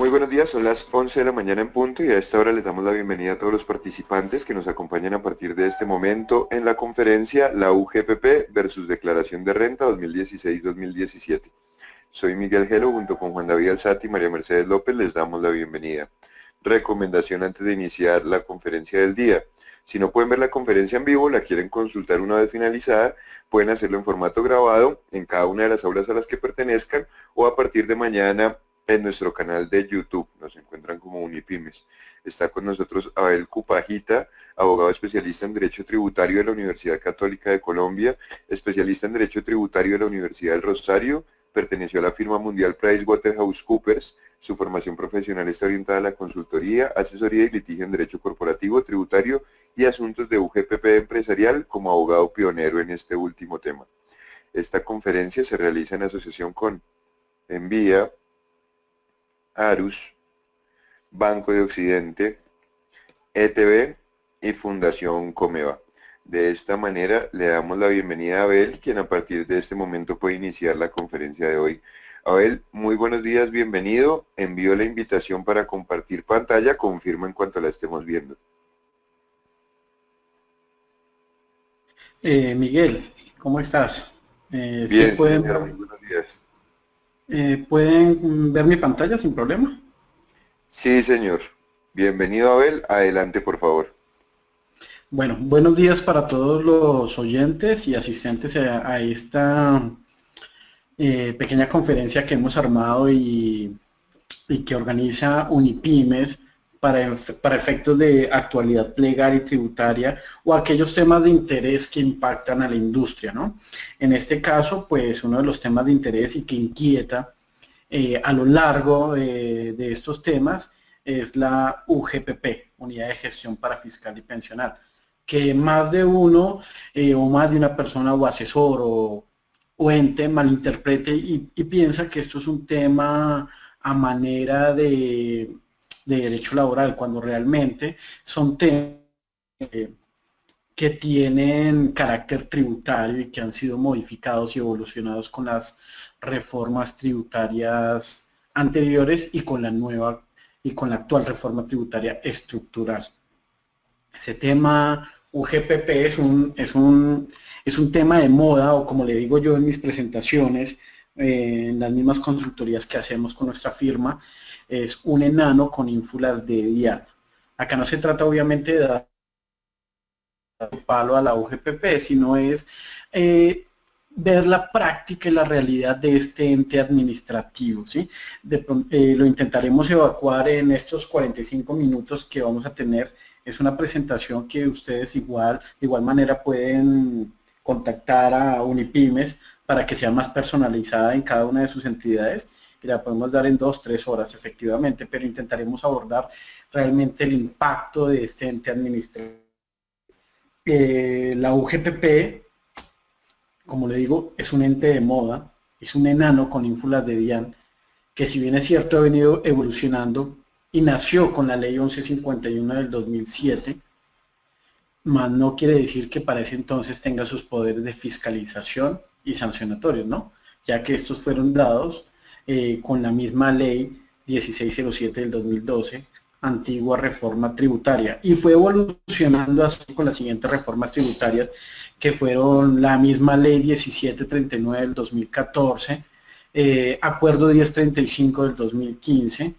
Muy buenos días, son las 11 de la mañana en punto y a esta hora les damos la bienvenida a todos los participantes que nos acompañan a partir de este momento en la conferencia La UGPP versus Declaración de Renta 2016-2017. Soy Miguel Gelo, junto con Juan David Alzati y María Mercedes López les damos la bienvenida. Recomendación antes de iniciar la conferencia del día. Si no pueden ver la conferencia en vivo, la quieren consultar una vez finalizada, pueden hacerlo en formato grabado en cada una de las aulas a las que pertenezcan o a partir de mañana en nuestro canal de YouTube. Nos encuentran como Unipymes. Está con nosotros Abel Cupajita, abogado especialista en Derecho Tributario de la Universidad Católica de Colombia, especialista en Derecho Tributario de la Universidad del Rosario, perteneció a la firma mundial PricewaterhouseCoopers. Su formación profesional está orientada a la consultoría, asesoría y litigio en derecho corporativo, tributario y asuntos de UGPP empresarial como abogado pionero en este último tema. Esta conferencia se realiza en asociación con Envía, Arus, Banco de Occidente, ETB y Fundación Comeva. De esta manera le damos la bienvenida a Abel, quien a partir de este momento puede iniciar la conferencia de hoy. Abel, muy buenos días, bienvenido. Envío la invitación para compartir pantalla, confirma en cuanto la estemos viendo. Miguel, ¿cómo estás? Bien, ¿Sí pueden, señor, muy buenos días. ¿pueden ver mi pantalla sin problema? Sí, señor. Bienvenido, Abel. Adelante, por favor. Bueno, buenos días para todos los oyentes y asistentes a esta pequeña conferencia que hemos armado y que organiza Unipymes para efectos de actualidad legal y tributaria o aquellos temas de interés que impactan a la industria, ¿no? En este caso, pues uno de los temas de interés y que inquieta a lo largo de estos temas es la UGPP, Unidad de Gestión para Fiscal y Pensional, que más de uno o más de una persona o asesor o ente malinterprete y piensa que esto es un tema a manera de derecho laboral, cuando realmente son temas que tienen carácter tributario y que han sido modificados y evolucionados con las reformas tributarias anteriores y con la nueva y con la actual reforma tributaria estructural. Ese tema UGPP es un tema de moda, o como le digo yo en mis presentaciones, en las mismas consultorías que hacemos con nuestra firma, es un enano con ínfulas de diablo. Acá no se trata obviamente de dar palo a la UGPP, sino es ver la práctica y la realidad de este ente administrativo, ¿sí? Lo intentaremos evacuar en estos 45 minutos que vamos a tener. Es una presentación que ustedes de igual manera pueden contactar a Unipymes para que sea más personalizada en cada una de sus entidades, que la podemos dar en 2-3 horas efectivamente, pero intentaremos abordar realmente el impacto de este ente administrativo. La UGPP, como le digo, es un ente de moda, es un enano con ínfulas de DIAN, que si bien es cierto ha venido evolucionando y nació con la ley 1151 del 2007, más no quiere decir que para ese entonces tenga sus poderes de fiscalización y sancionatorios, ¿no? Ya que estos fueron dados con la misma ley 1607 del 2012, antigua reforma tributaria, y fue evolucionando así con las siguientes reformas tributarias que fueron la misma ley 1739 del 2014, acuerdo 1035 del 2015,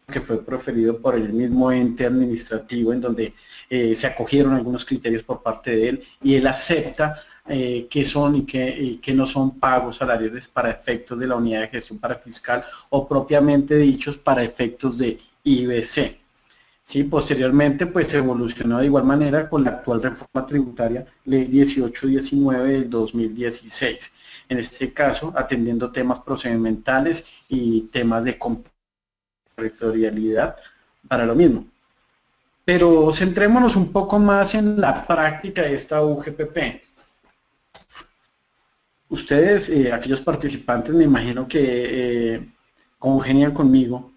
que fue proferido por el mismo ente administrativo, en donde se acogieron algunos criterios por parte de él y él acepta qué son y qué no son pagos salariales para efectos de la unidad de gestión para fiscal o propiamente dichos para efectos de IBC. Sí, posteriormente pues evolucionó de igual manera con la actual reforma tributaria, ley 1819 del 2016. En este caso, atendiendo temas procedimentales y temas de territorialidad para lo mismo. Pero centrémonos un poco más en la práctica de esta UGPP. Ustedes, aquellos participantes, me imagino que congenian conmigo,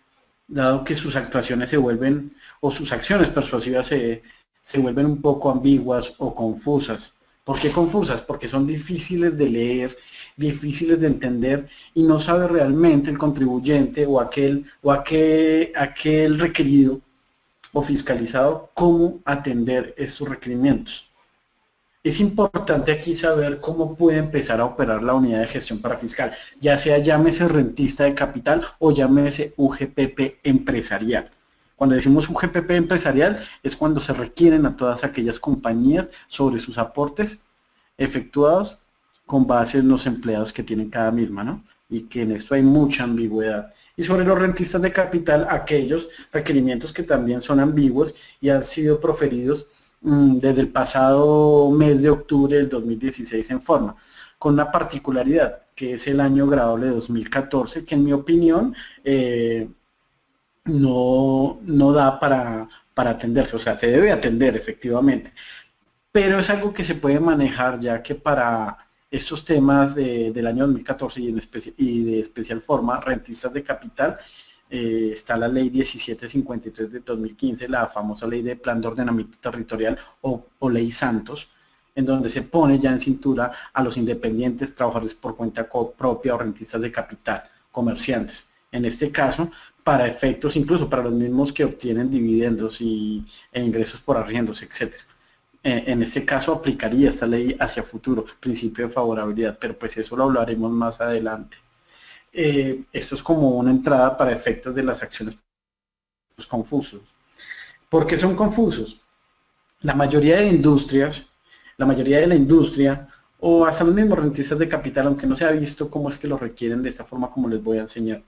dado que sus actuaciones se vuelven, o sus acciones persuasivas se vuelven un poco ambiguas o confusas. ¿Por qué confusas? Porque son difíciles de leer, difíciles de entender y no sabe realmente el contribuyente aquel requerido o fiscalizado cómo atender estos requerimientos. Es importante aquí saber cómo puede empezar a operar la unidad de gestión parafiscal, ya sea llámese rentista de capital o llámese UGPP empresarial. Cuando decimos UGPP empresarial es cuando se requieren a todas aquellas compañías sobre sus aportes efectuados con base en los empleados que tienen cada misma, ¿no? Y que en esto hay mucha ambigüedad. Y sobre los rentistas de capital, aquellos requerimientos que también son ambiguos y han sido proferidos desde el pasado mes de octubre del 2016 en forma, con una particularidad, que es el año graduable de 2014, que en mi opinión no da para atenderse, o sea, se debe atender efectivamente, pero es algo que se puede manejar ya que para estos temas del año 2014 y de especial forma, rentistas de capital, está la ley 1753 de 2015, la famosa ley de plan de ordenamiento territorial o ley Santos, en donde se pone ya en cintura a los independientes, trabajadores por cuenta propia o rentistas de capital, comerciantes. En este caso, para efectos incluso para los mismos que obtienen dividendos e ingresos por arriendos, etcétera. En este caso aplicaría esta ley hacia futuro, principio de favorabilidad, pero pues eso lo hablaremos más adelante. Esto es como una entrada para efectos de las acciones confusos. ¿Por qué son confusos? La mayoría de la industria, o hasta los mismos rentistas de capital, aunque no se ha visto cómo es que lo requieren de esta forma como les voy a enseñar.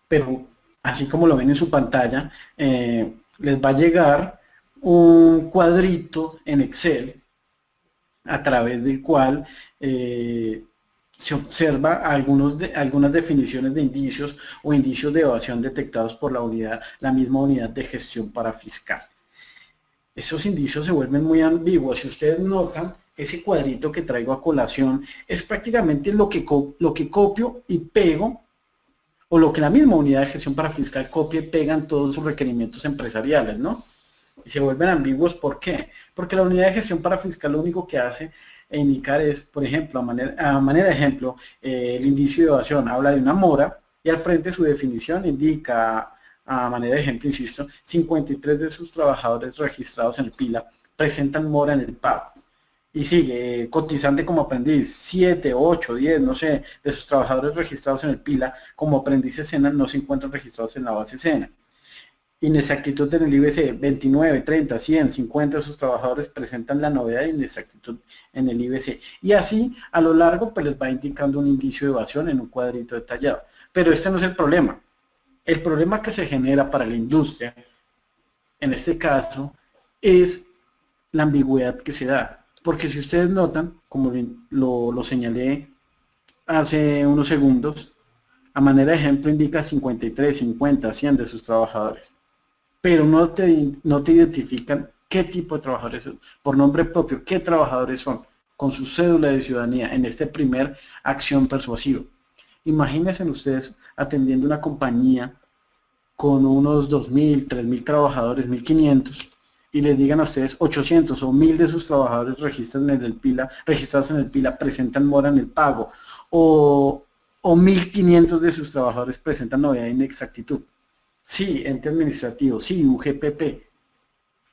Pero así como lo ven en su pantalla, les va a llegar un cuadrito en Excel a través del cual se observa algunas definiciones de indicios o indicios de evasión detectados por la misma unidad de gestión parafiscal. Esos indicios se vuelven muy ambiguos. Si ustedes notan, ese cuadrito que traigo a colación es prácticamente lo que copio y pego, o lo que la misma unidad de gestión parafiscal copia y pega en todos sus requerimientos empresariales, ¿no? Y se vuelven ambiguos, ¿por qué? Porque la unidad de gestión parafiscal lo único que hace indicar es, por ejemplo, a manera de ejemplo, el indicio de evasión habla de una mora y al frente su definición indica, a manera de ejemplo, insisto, 53 de sus trabajadores registrados en el PILA presentan mora en el pago. Y sigue, cotizante como aprendiz, 7, 8, 10, no sé, de sus trabajadores registrados en el PILA como aprendices SENA no se encuentran registrados en la base SENA. Inexactitud en el IBC, 29, 30, 100, 50 de sus trabajadores presentan la novedad de inexactitud en el IBC. Y así, a lo largo, pues les va indicando un indicio de evasión en un cuadrito detallado. Pero este no es el problema. El problema que se genera para la industria, en este caso, es la ambigüedad que se da. Porque si ustedes notan, como lo señalé hace unos segundos, a manera de ejemplo indica 53, 50, 100 de sus trabajadores. Pero no te identifican qué tipo de trabajadores son, por nombre propio, qué trabajadores son, con su cédula de ciudadanía en este primer acción persuasiva. Imagínense ustedes atendiendo una compañía con unos 2.000, 3.000 trabajadores, 1.500, y les digan a ustedes 800 o 1.000 de sus trabajadores registrados en el PILA presentan mora en el pago, o 1.500 de sus trabajadores presentan novedad de inexactitud. Sí, ente administrativo, sí, UGPP,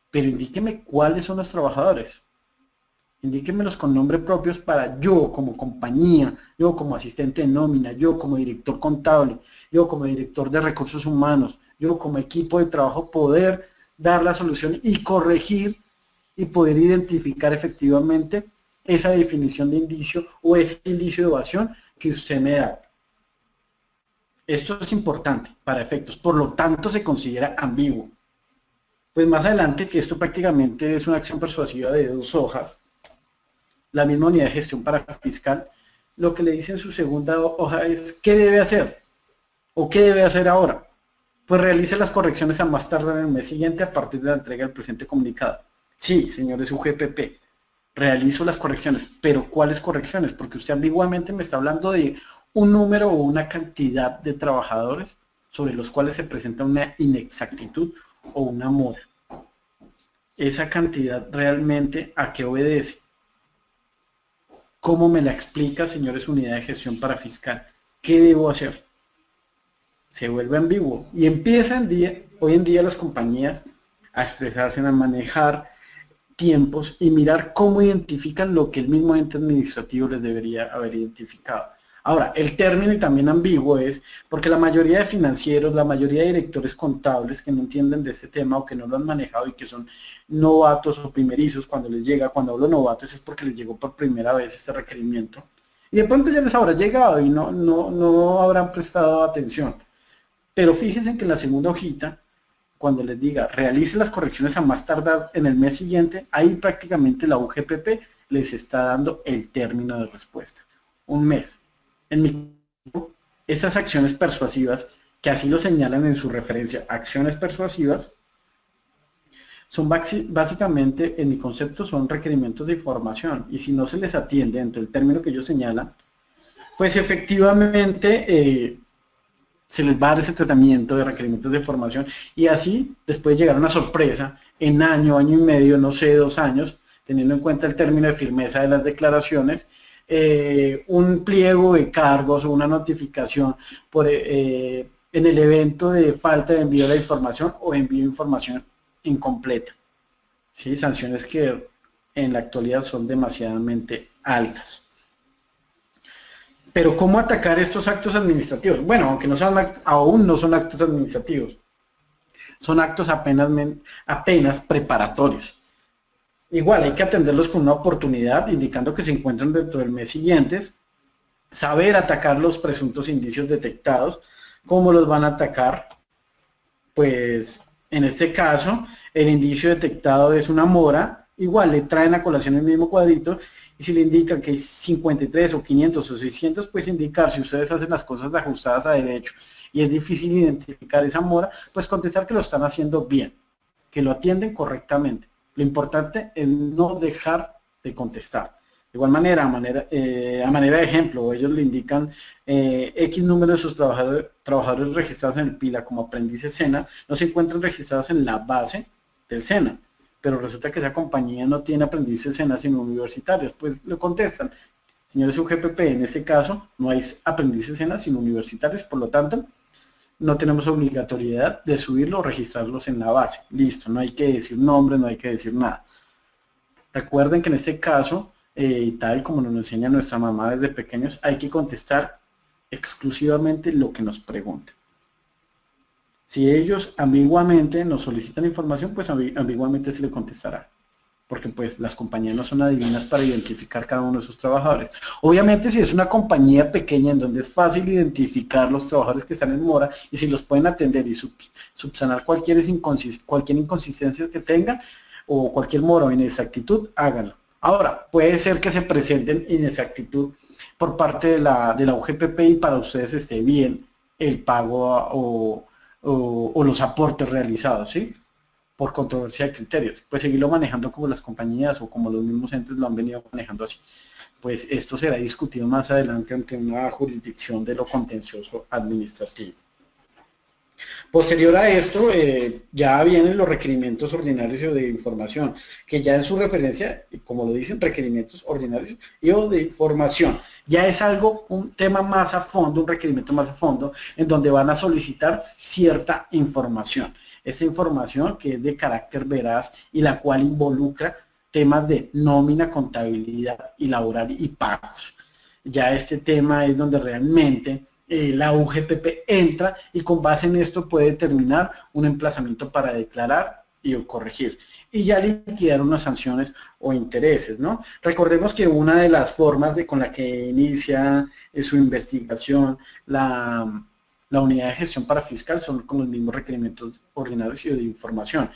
pero indíqueme cuáles son los trabajadores. Indíquemelos con nombres propios para yo como compañía, yo como asistente de nómina, yo como director contable, yo como director de recursos humanos, yo como equipo de trabajo poder dar la solución y corregir y poder identificar efectivamente esa definición de indicio o ese indicio de evasión que usted me da. Esto es importante para efectos, por lo tanto se considera ambiguo. Pues más adelante, que esto prácticamente es una acción persuasiva de 2 hojas, la misma unidad de gestión parafiscal, lo que le dice en su segunda hoja es ¿qué debe hacer? ¿O qué debe hacer ahora? Pues realice las correcciones a más tardar en el mes siguiente a partir de la entrega del presente comunicado. Sí, señores UGPP, realizo las correcciones, pero ¿cuáles correcciones? Porque usted ambiguamente me está hablando de un número o una cantidad de trabajadores sobre los cuales se presenta una inexactitud o una mora. esa cantidad realmente a qué obedece. ¿Cómo me la explica, señores unidad de gestión para fiscal? ¿Qué debo hacer? Se vuelve ambiguo y empiezan hoy en día las compañías a estresarse, a manejar tiempos y mirar cómo identifican lo que el mismo ente administrativo les debería haber identificado. Ahora, el término y también ambiguo es porque la mayoría de financieros, la mayoría de directores contables que no entienden de este tema o que no lo han manejado y que son novatos o primerizos cuando les llega, cuando hablo novatos es porque les llegó por primera vez este requerimiento y de pronto ya les habrá llegado y no habrán prestado atención. Pero fíjense que en la segunda hojita, cuando les diga realice las correcciones a más tardar en el mes siguiente, ahí prácticamente la UGPP les está dando el término de respuesta. Un mes. En mi caso, esas acciones persuasivas, que así lo señalan en su referencia, acciones persuasivas, son básicamente, en mi concepto, son requerimientos de información. Y si no se les atiende dentro del término que ellos señalan, pues efectivamente se les va a dar ese tratamiento de requerimientos de formación y así les puede llegar una sorpresa en año y medio, no sé, 2 años, teniendo en cuenta el término de firmeza de las declaraciones, un pliego de cargos o una notificación en el evento de falta de envío de la información o envío de información incompleta. ¿Sí? Sanciones que en la actualidad son demasiadamente altas. Pero ¿cómo atacar estos actos administrativos? Bueno, aunque aún no son actos administrativos, son actos apenas preparatorios. Igual hay que atenderlos con una oportunidad, indicando que se encuentran dentro del mes siguiente, saber atacar los presuntos indicios detectados. ¿Cómo los van a atacar? Pues en este caso, el indicio detectado es una mora, igual le traen a colación el mismo cuadrito, y si le indican que hay 53 o 500 o 600, pues indicar si ustedes hacen las cosas ajustadas a derecho y es difícil identificar esa mora, pues contestar que lo están haciendo bien, que lo atienden correctamente. Lo importante es no dejar de contestar. De igual manera, a manera de ejemplo, ellos le indican X número de sus trabajadores registrados en el PILA como aprendices SENA, no se encuentran registrados en la base del SENA, pero resulta que esa compañía no tiene aprendices SENA sino universitarios, pues le contestan, señores UGPP, en este caso no hay aprendices SENA sino universitarios, por lo tanto, no tenemos obligatoriedad de subirlo o registrarlos en la base. Listo, no hay que decir nombre, no hay que decir nada. Recuerden que en este caso, tal como nos enseña nuestra mamá desde pequeños, hay que contestar exclusivamente lo que nos pregunten. Si ellos ambiguamente nos solicitan información, pues ambiguamente se le contestará. Porque pues las compañías no son adivinas para identificar cada uno de sus trabajadores. Obviamente si es una compañía pequeña en donde es fácil identificar los trabajadores que están en mora y si los pueden atender y subsanar cualquier inconsistencia que tengan o cualquier mora o inexactitud, háganlo. Ahora, puede ser que se presenten inexactitud por parte de la UGPP y para ustedes esté bien el pago o los aportes realizados, ¿sí? Por controversia de criterios, pues seguirlo manejando como las compañías o como los mismos entes lo han venido manejando así. Pues esto será discutido más adelante ante una jurisdicción de lo contencioso administrativo. Posterior a esto, ya vienen los requerimientos ordinarios de información, que ya en su referencia, como lo dicen, requerimientos ordinarios y o de información. Ya es algo, un tema más a fondo, un requerimiento más a fondo, en donde van a solicitar cierta información. Esta información que es de carácter veraz y la cual involucra temas de nómina, contabilidad y laboral y pagos. Ya este tema es donde realmente la UGPP entra y con base en esto puede determinar un emplazamiento para declarar y o corregir. Y ya liquidar unas sanciones o intereses, ¿no? Recordemos que una de las formas con la que inicia su investigación la unidad de gestión para fiscal son con los mismos requerimientos ordinarios y de información.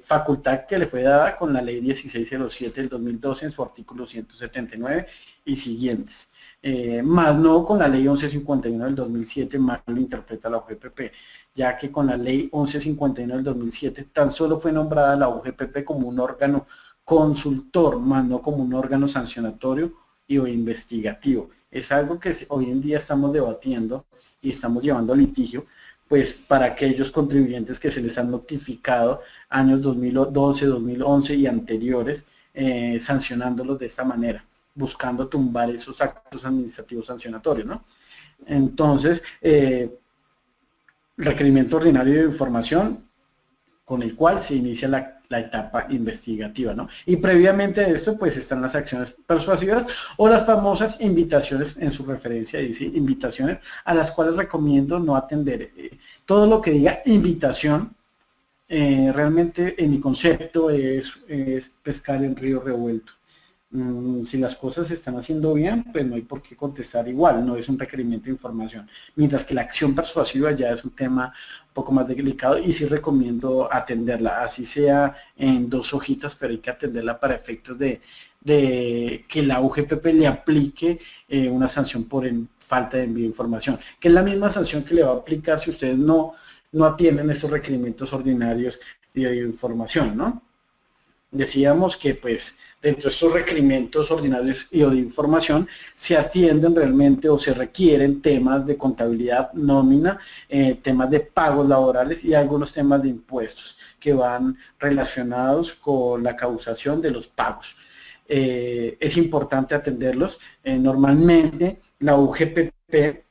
Facultad que le fue dada con la ley 1607 del 2012 en su artículo 179 y siguientes. Más no con la ley 1151 del 2007, más lo interpreta la UGPP, ya que con la ley 1151 del 2007 tan solo fue nombrada la UGPP como un órgano consultor, más no como un órgano sancionatorio y o investigativo. Es algo que hoy en día estamos debatiendo y estamos llevando a litigio, pues para aquellos contribuyentes que se les han notificado años 2012, 2011 y anteriores, sancionándolos de esta manera, buscando tumbar esos actos administrativos sancionatorios, ¿no? Entonces, requerimiento ordinario de información con el cual se inicia la etapa investigativa, ¿no? Y previamente a esto, pues están las acciones persuasivas o las famosas invitaciones, en su referencia dice invitaciones, a las cuales recomiendo no atender. Todo lo que diga invitación, realmente en mi concepto es pescar en río revuelto. Si las cosas se están haciendo bien, pues no hay por qué contestar igual, no es un requerimiento de información. Mientras que la acción persuasiva ya es un tema un poco más delicado y sí recomiendo atenderla, así sea en 2 hojitas, pero hay que atenderla para efectos de que la UGPP le aplique una sanción por falta de envío de información, que es la misma sanción que le va a aplicar si ustedes no atienden estos requerimientos ordinarios de información, ¿no? Decíamos que pues dentro de estos requerimientos ordinarios y o de información se atienden realmente o se requieren temas de contabilidad, nómina, temas de pagos laborales y algunos temas de impuestos que van relacionados con la causación de los pagos. Es importante atenderlos. Normalmente la UGPP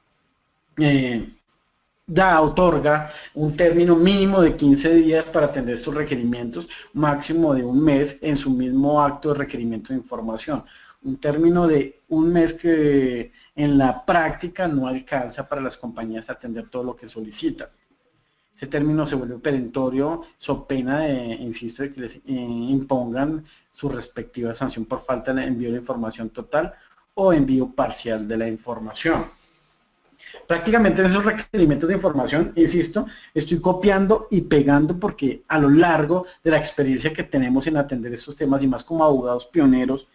otorga un término mínimo de 15 días para atender estos requerimientos, máximo de 1 mes en su mismo acto de requerimiento de información. Un término de 1 mes que en la práctica no alcanza para las compañías a atender todo lo que solicitan. Ese término se vuelve perentorio, so pena de, insisto, de que les impongan su respectiva sanción por falta de envío de información total o envío parcial de la información. Prácticamente en esos requerimientos de información, insisto, estoy copiando y pegando porque a lo largo de la experiencia que tenemos en atender estos temas y más como abogados pioneros,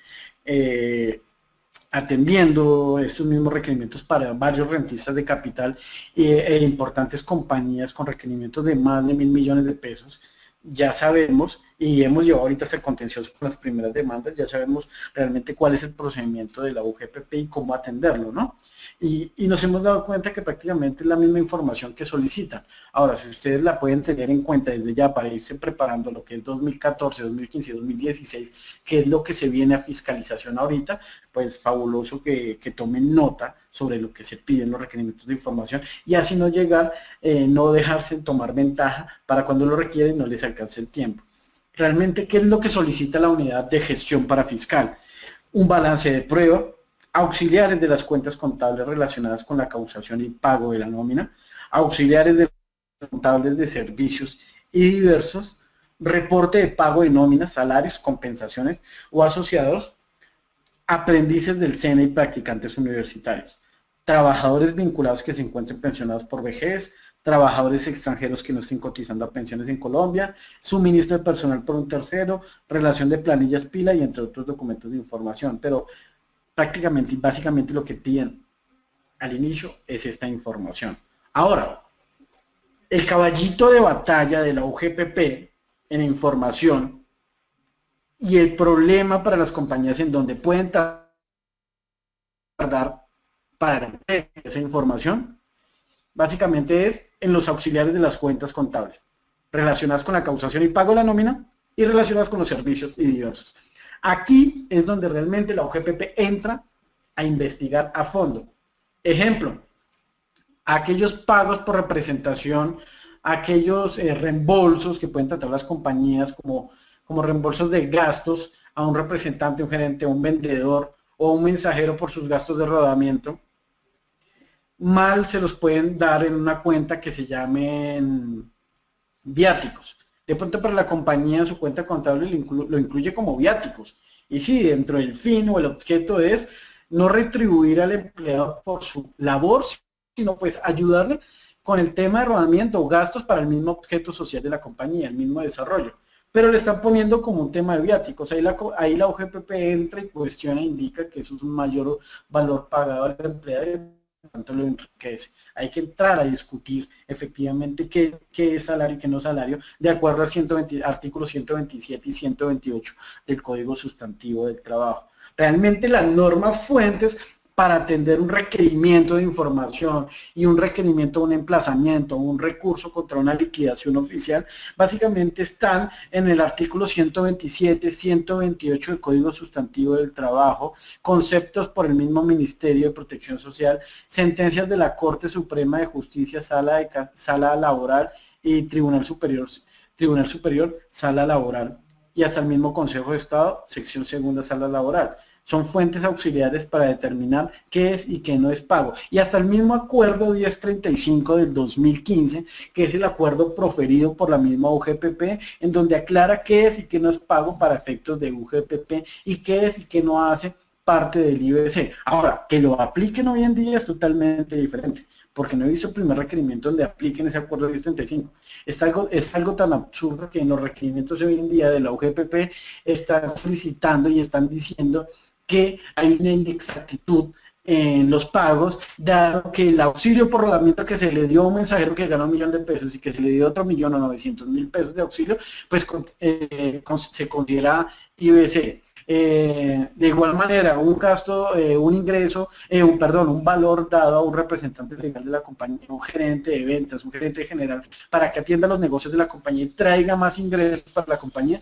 atendiendo estos mismos requerimientos para varios rentistas de capital e importantes compañías con requerimientos de más de 1.000 millones de pesos, ya sabemos, y hemos llevado ahorita hasta el contencioso con las primeras demandas, ya sabemos realmente cuál es el procedimiento de la UGPP y cómo atenderlo, ¿no? Y nos hemos dado cuenta que prácticamente es la misma información que solicitan. Ahora, si ustedes la pueden tener en cuenta desde ya para irse preparando lo que es 2014, 2015 y 2016, que es lo que se viene a fiscalización ahorita, pues fabuloso que tomen nota sobre lo que se piden los requerimientos de información y así no llegar, no dejarse tomar ventaja para cuando lo requieren no les alcance el tiempo. Realmente, ¿qué es lo que solicita la unidad de gestión para fiscal? Un balance de prueba, auxiliares de las cuentas contables relacionadas con la causación y pago de la nómina, auxiliares de contables de servicios y diversos, reporte de pago de nóminas, salarios, compensaciones o asociados, aprendices del SENA y practicantes universitarios, trabajadores vinculados que se encuentren pensionados por vejez, trabajadores extranjeros que no estén cotizando a pensiones en Colombia, suministro de personal por un tercero, relación de planillas pila y entre otros documentos de información. Pero prácticamente y básicamente lo que piden al inicio es esta información. Ahora, el caballito de batalla de la UGPP en información y el problema para las compañías en donde pueden tardar para esa información, básicamente es en los auxiliares de las cuentas contables, relacionadas con la causación y pago de la nómina y relacionadas con los servicios y diversos. Aquí es donde realmente la UGPP entra a investigar a fondo. Ejemplo, aquellos pagos por representación, aquellos reembolsos que pueden tratar las compañías como reembolsos de gastos a un representante, un gerente, un vendedor o un mensajero por sus gastos de rodamiento, mal se los pueden dar en una cuenta que se llamen viáticos. De pronto para la compañía su cuenta contable lo incluye como viáticos. Y sí, dentro del fin o el objeto es no retribuir al empleado por su labor, sino pues ayudarle con el tema de rodamiento o gastos para el mismo objeto social de la compañía, el mismo desarrollo. Pero le están poniendo como un tema de viáticos. Ahí la UGPP entra y cuestiona, indica que eso es un mayor valor pagado al empleado, tanto lo enriquece. Hay que entrar a discutir efectivamente qué es salario y qué no es salario, de acuerdo a artículos 127 y 128 del Código Sustantivo del Trabajo. Realmente las normas fuentes para atender un requerimiento de información y un requerimiento de un emplazamiento, un recurso contra una liquidación oficial, básicamente están en el artículo 127, 128 del Código Sustantivo del Trabajo, conceptos por el mismo Ministerio de Protección Social, sentencias de la Corte Suprema de Justicia, sala laboral y Tribunal Superior, sala laboral, y hasta el mismo Consejo de Estado, sección segunda, sala laboral. Son fuentes auxiliares para determinar qué es y qué no es pago. Y hasta el mismo acuerdo 1035 del 2015, que es el acuerdo proferido por la misma UGPP, en donde aclara qué es y qué no es pago para efectos de UGPP y qué es y qué no hace parte del IBC. Ahora, que lo apliquen hoy en día es totalmente diferente, porque no he visto el primer requerimiento donde apliquen ese acuerdo 1035. Es algo tan absurdo que en los requerimientos de hoy en día de la UGPP están solicitando y están diciendo que hay una inexactitud en los pagos, dado que el auxilio por rodamiento que se le dio a un mensajero que ganó 1.000.000 de pesos y que se le dio otro 1.900.000 pesos de auxilio, pues se considera IBC. De igual manera, un gasto, un ingreso, un valor dado a un representante legal de la compañía, un gerente de ventas, un gerente general, para que atienda los negocios de la compañía y traiga más ingresos para la compañía,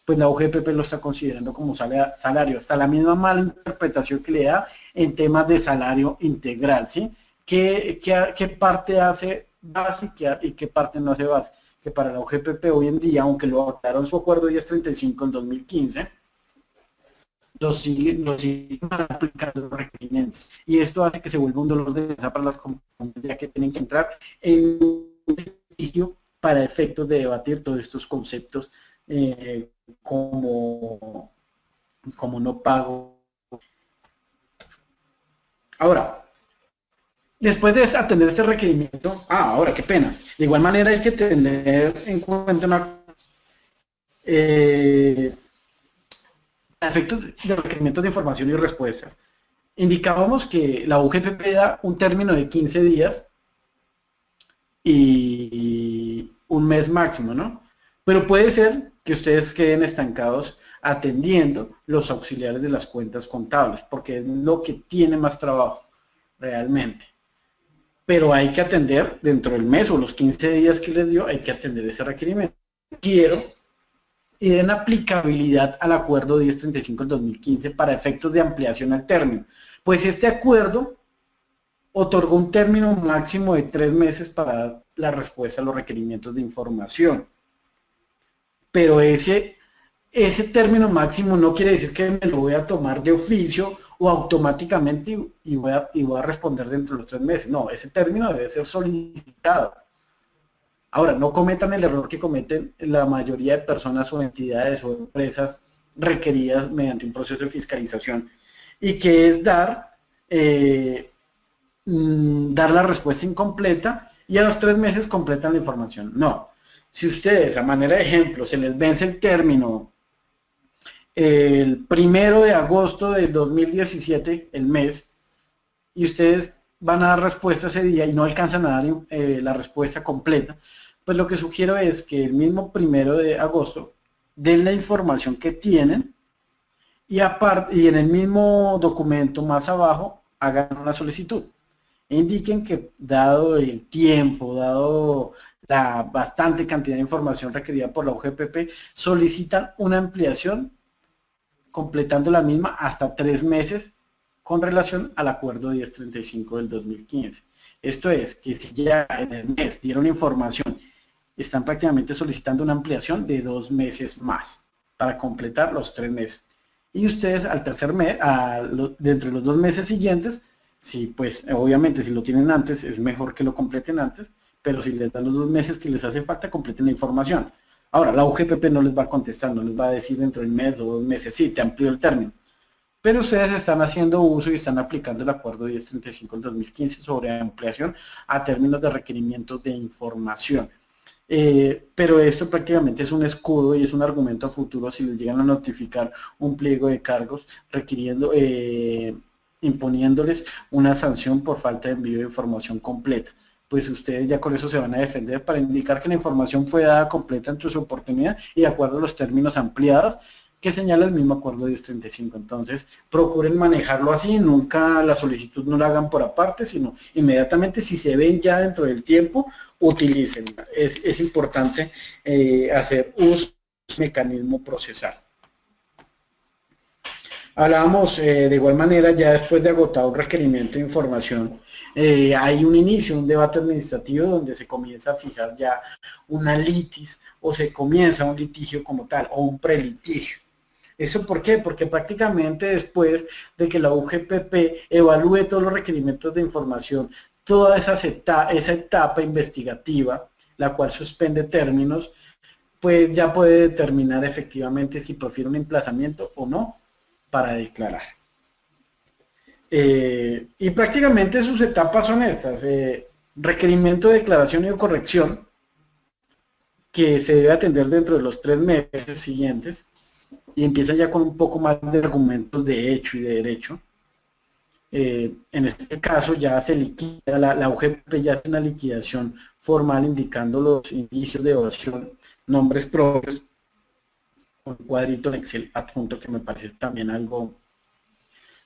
pues la UGPP lo está considerando como salario, hasta la misma mala interpretación que le da en temas de salario integral, ¿sí? ¿Qué parte hace base y qué parte no hace base? Que para la UGPP hoy en día, aunque lo adoptaron en su acuerdo 1035 en 2015, lo siguen aplicando los requerimientos. Y esto hace que se vuelva un dolor de cabeza para las compañías, ya que tienen que entrar en un litigio para efectos de debatir todos estos conceptos como no pago. Ahora, después de atender este requerimiento, ahora qué pena, de igual manera hay que tener en cuenta efectos de requerimientos de información y respuesta. Indicábamos que la UGPP da un término de 15 días y un mes máximo, ¿no? Pero puede ser que ustedes queden estancados atendiendo los auxiliares de las cuentas contables, porque es lo que tiene más trabajo realmente. Pero hay que atender dentro del mes o los 15 días que les dio, hay que atender ese requerimiento. Y den aplicabilidad al acuerdo 1035 del 2015 para efectos de ampliación al término. Pues este acuerdo otorgó un término máximo de 3 meses para la respuesta a los requerimientos de información. Pero ese término máximo no quiere decir que me lo voy a tomar de oficio o automáticamente y voy a responder dentro de los 3 meses. No, ese término debe ser solicitado. Ahora, no cometan el error que cometen la mayoría de personas o entidades o empresas requeridas mediante un proceso de fiscalización, y que es dar la respuesta incompleta y a los 3 meses completan la información. No. Si ustedes, a manera de ejemplo, se les vence el término el 1 de agosto del 2017, el mes, y ustedes van a dar respuesta ese día y no alcanzan a dar la respuesta completa, pues lo que sugiero es que el mismo 1 de agosto den la información que tienen y en el mismo documento más abajo hagan una solicitud. E indiquen que dado el tiempo, dado la bastante cantidad de información requerida por la UGPP, solicitan una ampliación completando la misma hasta 3 meses con relación al acuerdo 1035 del 2015. Esto es, que si ya en el mes dieron información, están prácticamente solicitando una ampliación de 2 meses más para completar los 3 meses. Y ustedes al tercer mes, dentro de los 2 meses siguientes, sí, pues obviamente si lo tienen antes, es mejor que lo completen antes, pero si les dan los 2 meses que les hace falta, completen la información. Ahora, la UGPP no les va a contestar, no les va a decir dentro del mes o 2 meses, sí, te amplió el término. Pero ustedes están haciendo uso y están aplicando el acuerdo 1035 del 2015 sobre ampliación a términos de requerimientos de información. Pero esto prácticamente es un escudo y es un argumento a futuro si les llegan a notificar un pliego de cargos requiriendo, imponiéndoles una sanción por falta de envío de información completa. Pues ustedes ya con eso se van a defender para indicar que la información fue dada completa entre su oportunidad y de acuerdo a los términos ampliados, que señala el mismo acuerdo 1035. Entonces, procuren manejarlo así, nunca la solicitud no la hagan por aparte, sino inmediatamente si se ven ya dentro del tiempo, utilícenla. Es importante hacer uso del mecanismo procesal. Hablábamos de igual manera, ya después de agotado un requerimiento de información, hay un inicio, un debate administrativo donde se comienza a fijar ya una litis o se comienza un litigio como tal o un prelitigio. ¿Eso por qué? Porque prácticamente después de que la UGPP evalúe todos los requerimientos de información, toda esa etapa investigativa, la cual suspende términos, pues ya puede determinar efectivamente si prefiere un emplazamiento o no para declarar. Y prácticamente sus etapas son estas: requerimiento de declaración y de corrección, que se debe atender dentro de los 3 meses siguientes, y empieza ya con un poco más de argumentos de hecho y de derecho. En este caso ya se liquida, la UGPP ya hace una liquidación formal indicando los indicios de evasión, nombres propios, un cuadrito en Excel adjunto que me parece también algo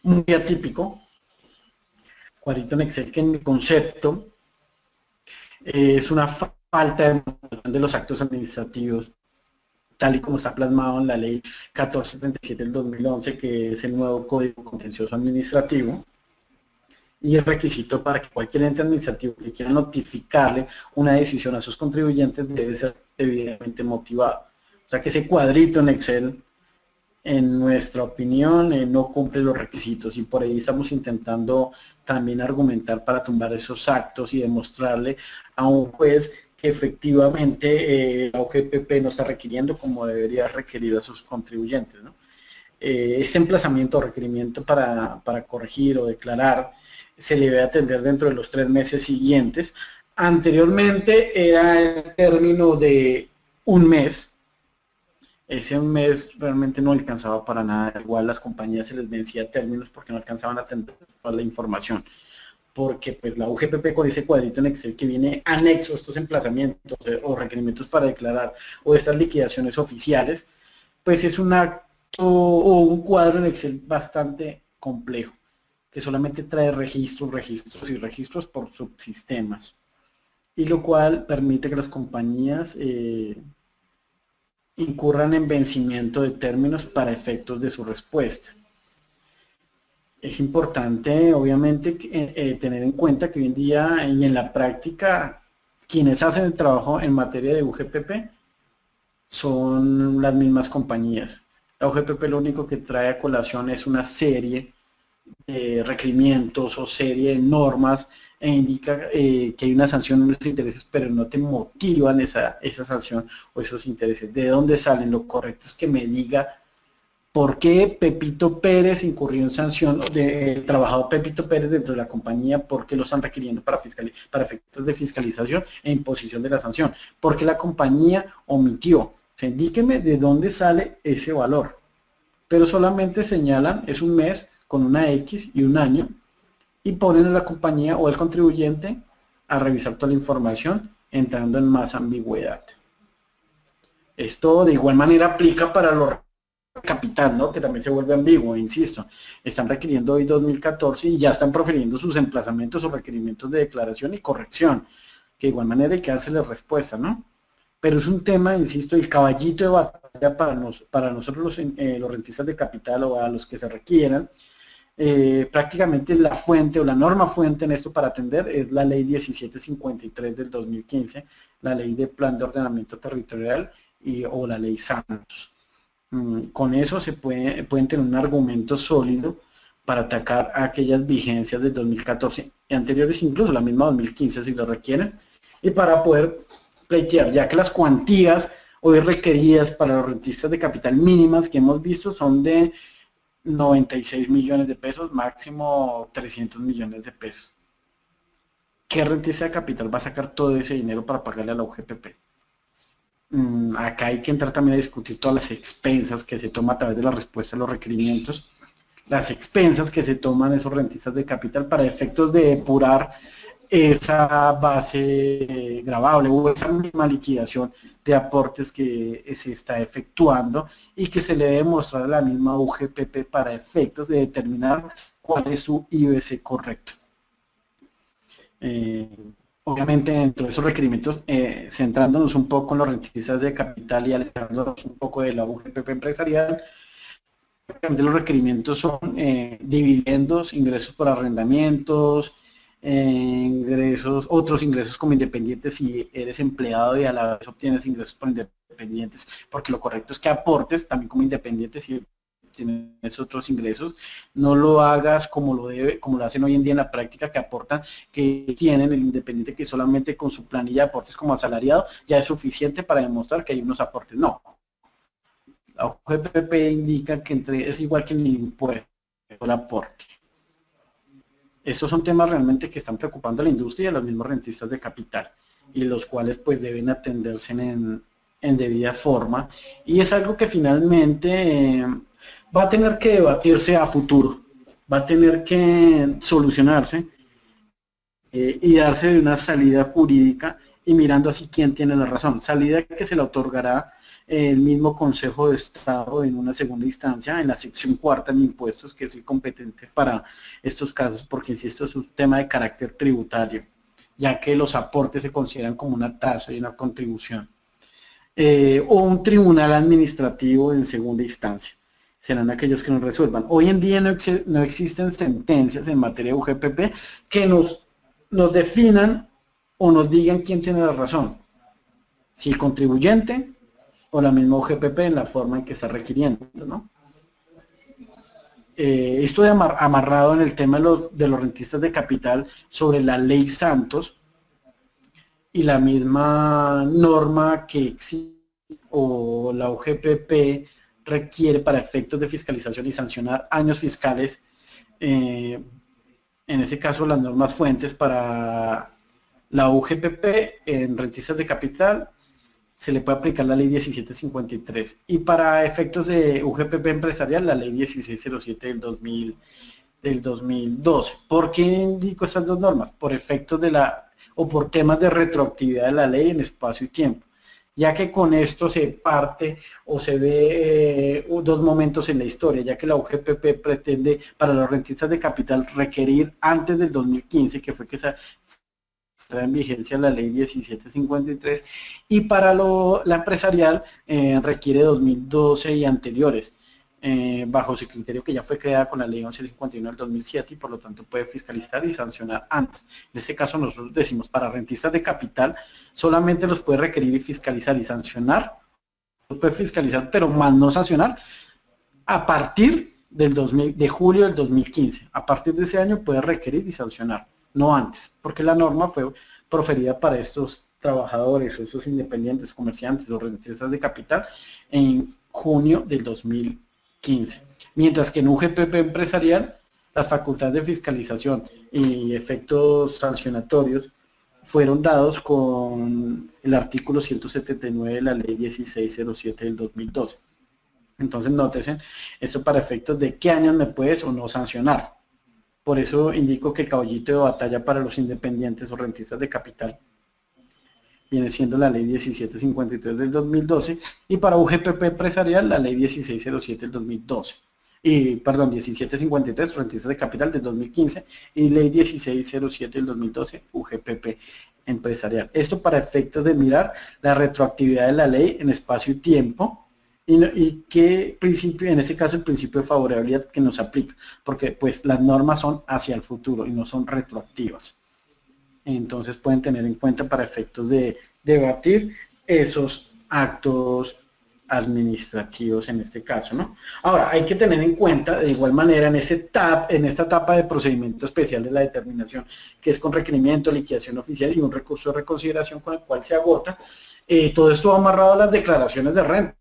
muy atípico. Cuadrito en Excel que en mi concepto es una falta de demostración de los actos administrativos, tal y como está plasmado en la ley 1477 del 2011, que es el nuevo Código Contencioso Administrativo, y el requisito para que cualquier ente administrativo que quiera notificarle una decisión a sus contribuyentes debe ser debidamente motivado. O sea que ese cuadrito en Excel, en nuestra opinión, no cumple los requisitos, y por ahí estamos intentando también argumentar para tumbar esos actos y demostrarle a un juez que efectivamente la UGPP no está requiriendo como debería requerir a sus contribuyentes, ¿no? Este emplazamiento o requerimiento para corregir o declarar se le debe atender dentro de los 3 meses siguientes. Anteriormente era el término de un mes. Ese mes realmente no alcanzaba para nada, igual las compañías se les vencía términos porque no alcanzaban a atender toda la información, porque pues la UGPP con ese cuadrito en Excel que viene anexo a estos emplazamientos o requerimientos para declarar o estas liquidaciones oficiales, pues es un acto o un cuadro en Excel bastante complejo, que solamente trae registros, registros y registros por subsistemas, y lo cual permite que las compañías incurran en vencimiento de términos para efectos de su respuesta. Es importante, obviamente, tener en cuenta que hoy en día y en la práctica, quienes hacen el trabajo en materia de UGPP son las mismas compañías. La UGPP lo único que trae a colación es una serie de requerimientos o serie de normas e indica que hay una sanción en los intereses, pero no te motivan esa sanción o esos intereses. ¿De dónde salen? Lo correcto es que me diga por qué Pepito Pérez incurrió en sanción del trabajador Pepito Pérez dentro de la compañía, por qué lo están requiriendo para efectos de fiscalización e imposición de la sanción, porque la compañía omitió. O sea, indíqueme de dónde sale ese valor, pero solamente señalan, es un mes con una X y un año, y ponen a la compañía o el contribuyente a revisar toda la información, entrando en más ambigüedad. Esto de igual manera aplica para los capital, ¿no? Que también se vuelve ambiguo, insisto. Están requiriendo hoy 2014 y ya están profiriendo sus emplazamientos o requerimientos de declaración y corrección, que de igual manera hay que darle respuesta, ¿no? Pero es un tema, insisto, el caballito de batalla para nosotros los rentistas de capital o a los que se requieran. Prácticamente la fuente o la norma fuente en esto para atender es la ley 1753 del 2015, la ley de plan de ordenamiento territorial o la ley Santos. Con eso se pueden tener un argumento sólido para atacar a aquellas vigencias del 2014 y anteriores, incluso la misma 2015 si lo requieren, y para poder pleitear, ya que las cuantías hoy requeridas para los rentistas de capital mínimas que hemos visto son de 96 millones de pesos, máximo 300 millones de pesos. ¿Qué rentista de capital va a sacar todo ese dinero para pagarle a la UGPP? Acá hay que entrar también a discutir todas las expensas que se toman a través de la respuesta a los requerimientos, las expensas que se toman esos rentistas de capital para efectos de depurar esa base gravable o esa misma liquidación de aportes que se está efectuando y que se le debe mostrar a la misma UGPP para efectos de determinar cuál es su IBC correcto. Obviamente dentro de esos requerimientos, centrándonos un poco en los rentistas de capital y alejándonos un poco de la UGPP empresarial, los requerimientos son dividendos, ingresos por arrendamientos, otros ingresos como independientes si eres empleado y a la vez obtienes ingresos por independientes, porque lo correcto es que aportes también como independientes si tienes otros ingresos, no lo hagas como lo hacen hoy en día en la práctica, que aportan, que tienen el independiente que solamente con su planilla de aportes como asalariado ya es suficiente para demostrar que hay unos aportes. No, la UGPP indica que es igual que el impuesto el aporte. Estos son temas realmente que están preocupando a la industria y a los mismos rentistas de capital, y los cuales pues deben atenderse en debida forma, y es algo que finalmente va a tener que debatirse a futuro, va a tener que solucionarse y darse de una salida jurídica y mirando así quién tiene la razón. Salida que se le otorgará el mismo Consejo de Estado en una segunda instancia, en la sección cuarta de impuestos, que es el competente para estos casos, porque insisto, es un tema de carácter tributario, ya que los aportes se consideran como una tasa y una contribución. O un tribunal administrativo en segunda instancia. Serán aquellos que nos resuelvan. Hoy en día no existen sentencias en materia de UGPP que nos definan o nos digan quién tiene la razón, si el contribuyente o la misma UGPP en la forma en que está requiriendo, ¿no? Estoy amarrado en el tema de los rentistas de capital sobre la ley Santos y la misma norma que existe o la UGPP requiere para efectos de fiscalización y sancionar años fiscales, en ese caso las normas fuentes para la UGPP en rentistas de capital se le puede aplicar la ley 1753 y para efectos de UGPP empresarial la ley 1607 del 2012. ¿Por qué indico estas dos normas? Por efectos por temas de retroactividad de la ley en espacio y tiempo, ya que con esto se parte o se ve dos momentos en la historia, ya que la UGPP pretende para los rentistas de capital requerir antes del 2015, que fue que se en vigencia la ley 1753, y para la empresarial requiere 2012 y anteriores, bajo ese criterio que ya fue creada con la ley 1151 del 2007 y por lo tanto puede fiscalizar y sancionar antes. En este caso nosotros decimos para rentistas de capital solamente los puede requerir y fiscalizar y sancionar, los puede fiscalizar pero más no sancionar a partir de julio del 2015. A partir de ese año puede requerir y sancionar, no antes, porque la norma fue proferida para estos trabajadores o estos independientes, comerciantes o rentistas de capital en junio del 2015. Mientras que en UGPP empresarial, las facultades de fiscalización y efectos sancionatorios fueron dados con el artículo 179 de la ley 1607 del 2012. Entonces, nótense, esto para efectos de qué años me puedes o no sancionar. Por eso indico que el caballito de batalla para los independientes o rentistas de capital viene siendo la ley 1753 del 2012 y para UGPP empresarial la ley 1607 del 2012. Y, perdón, 1753, rentistas de capital del 2015 y ley 1607 del 2012, UGPP empresarial. Esto para efectos de mirar la retroactividad de la ley en espacio y tiempo, y qué principio, en este caso el principio de favorabilidad que nos aplica, porque pues las normas son hacia el futuro y no son retroactivas. Entonces pueden tener en cuenta para efectos de debatir esos actos administrativos en este caso, ¿no? Ahora, hay que tener en cuenta, de igual manera, en esta etapa de procedimiento especial de la determinación, que es con requerimiento, liquidación oficial y un recurso de reconsideración con el cual se agota, todo esto amarrado a las declaraciones de renta,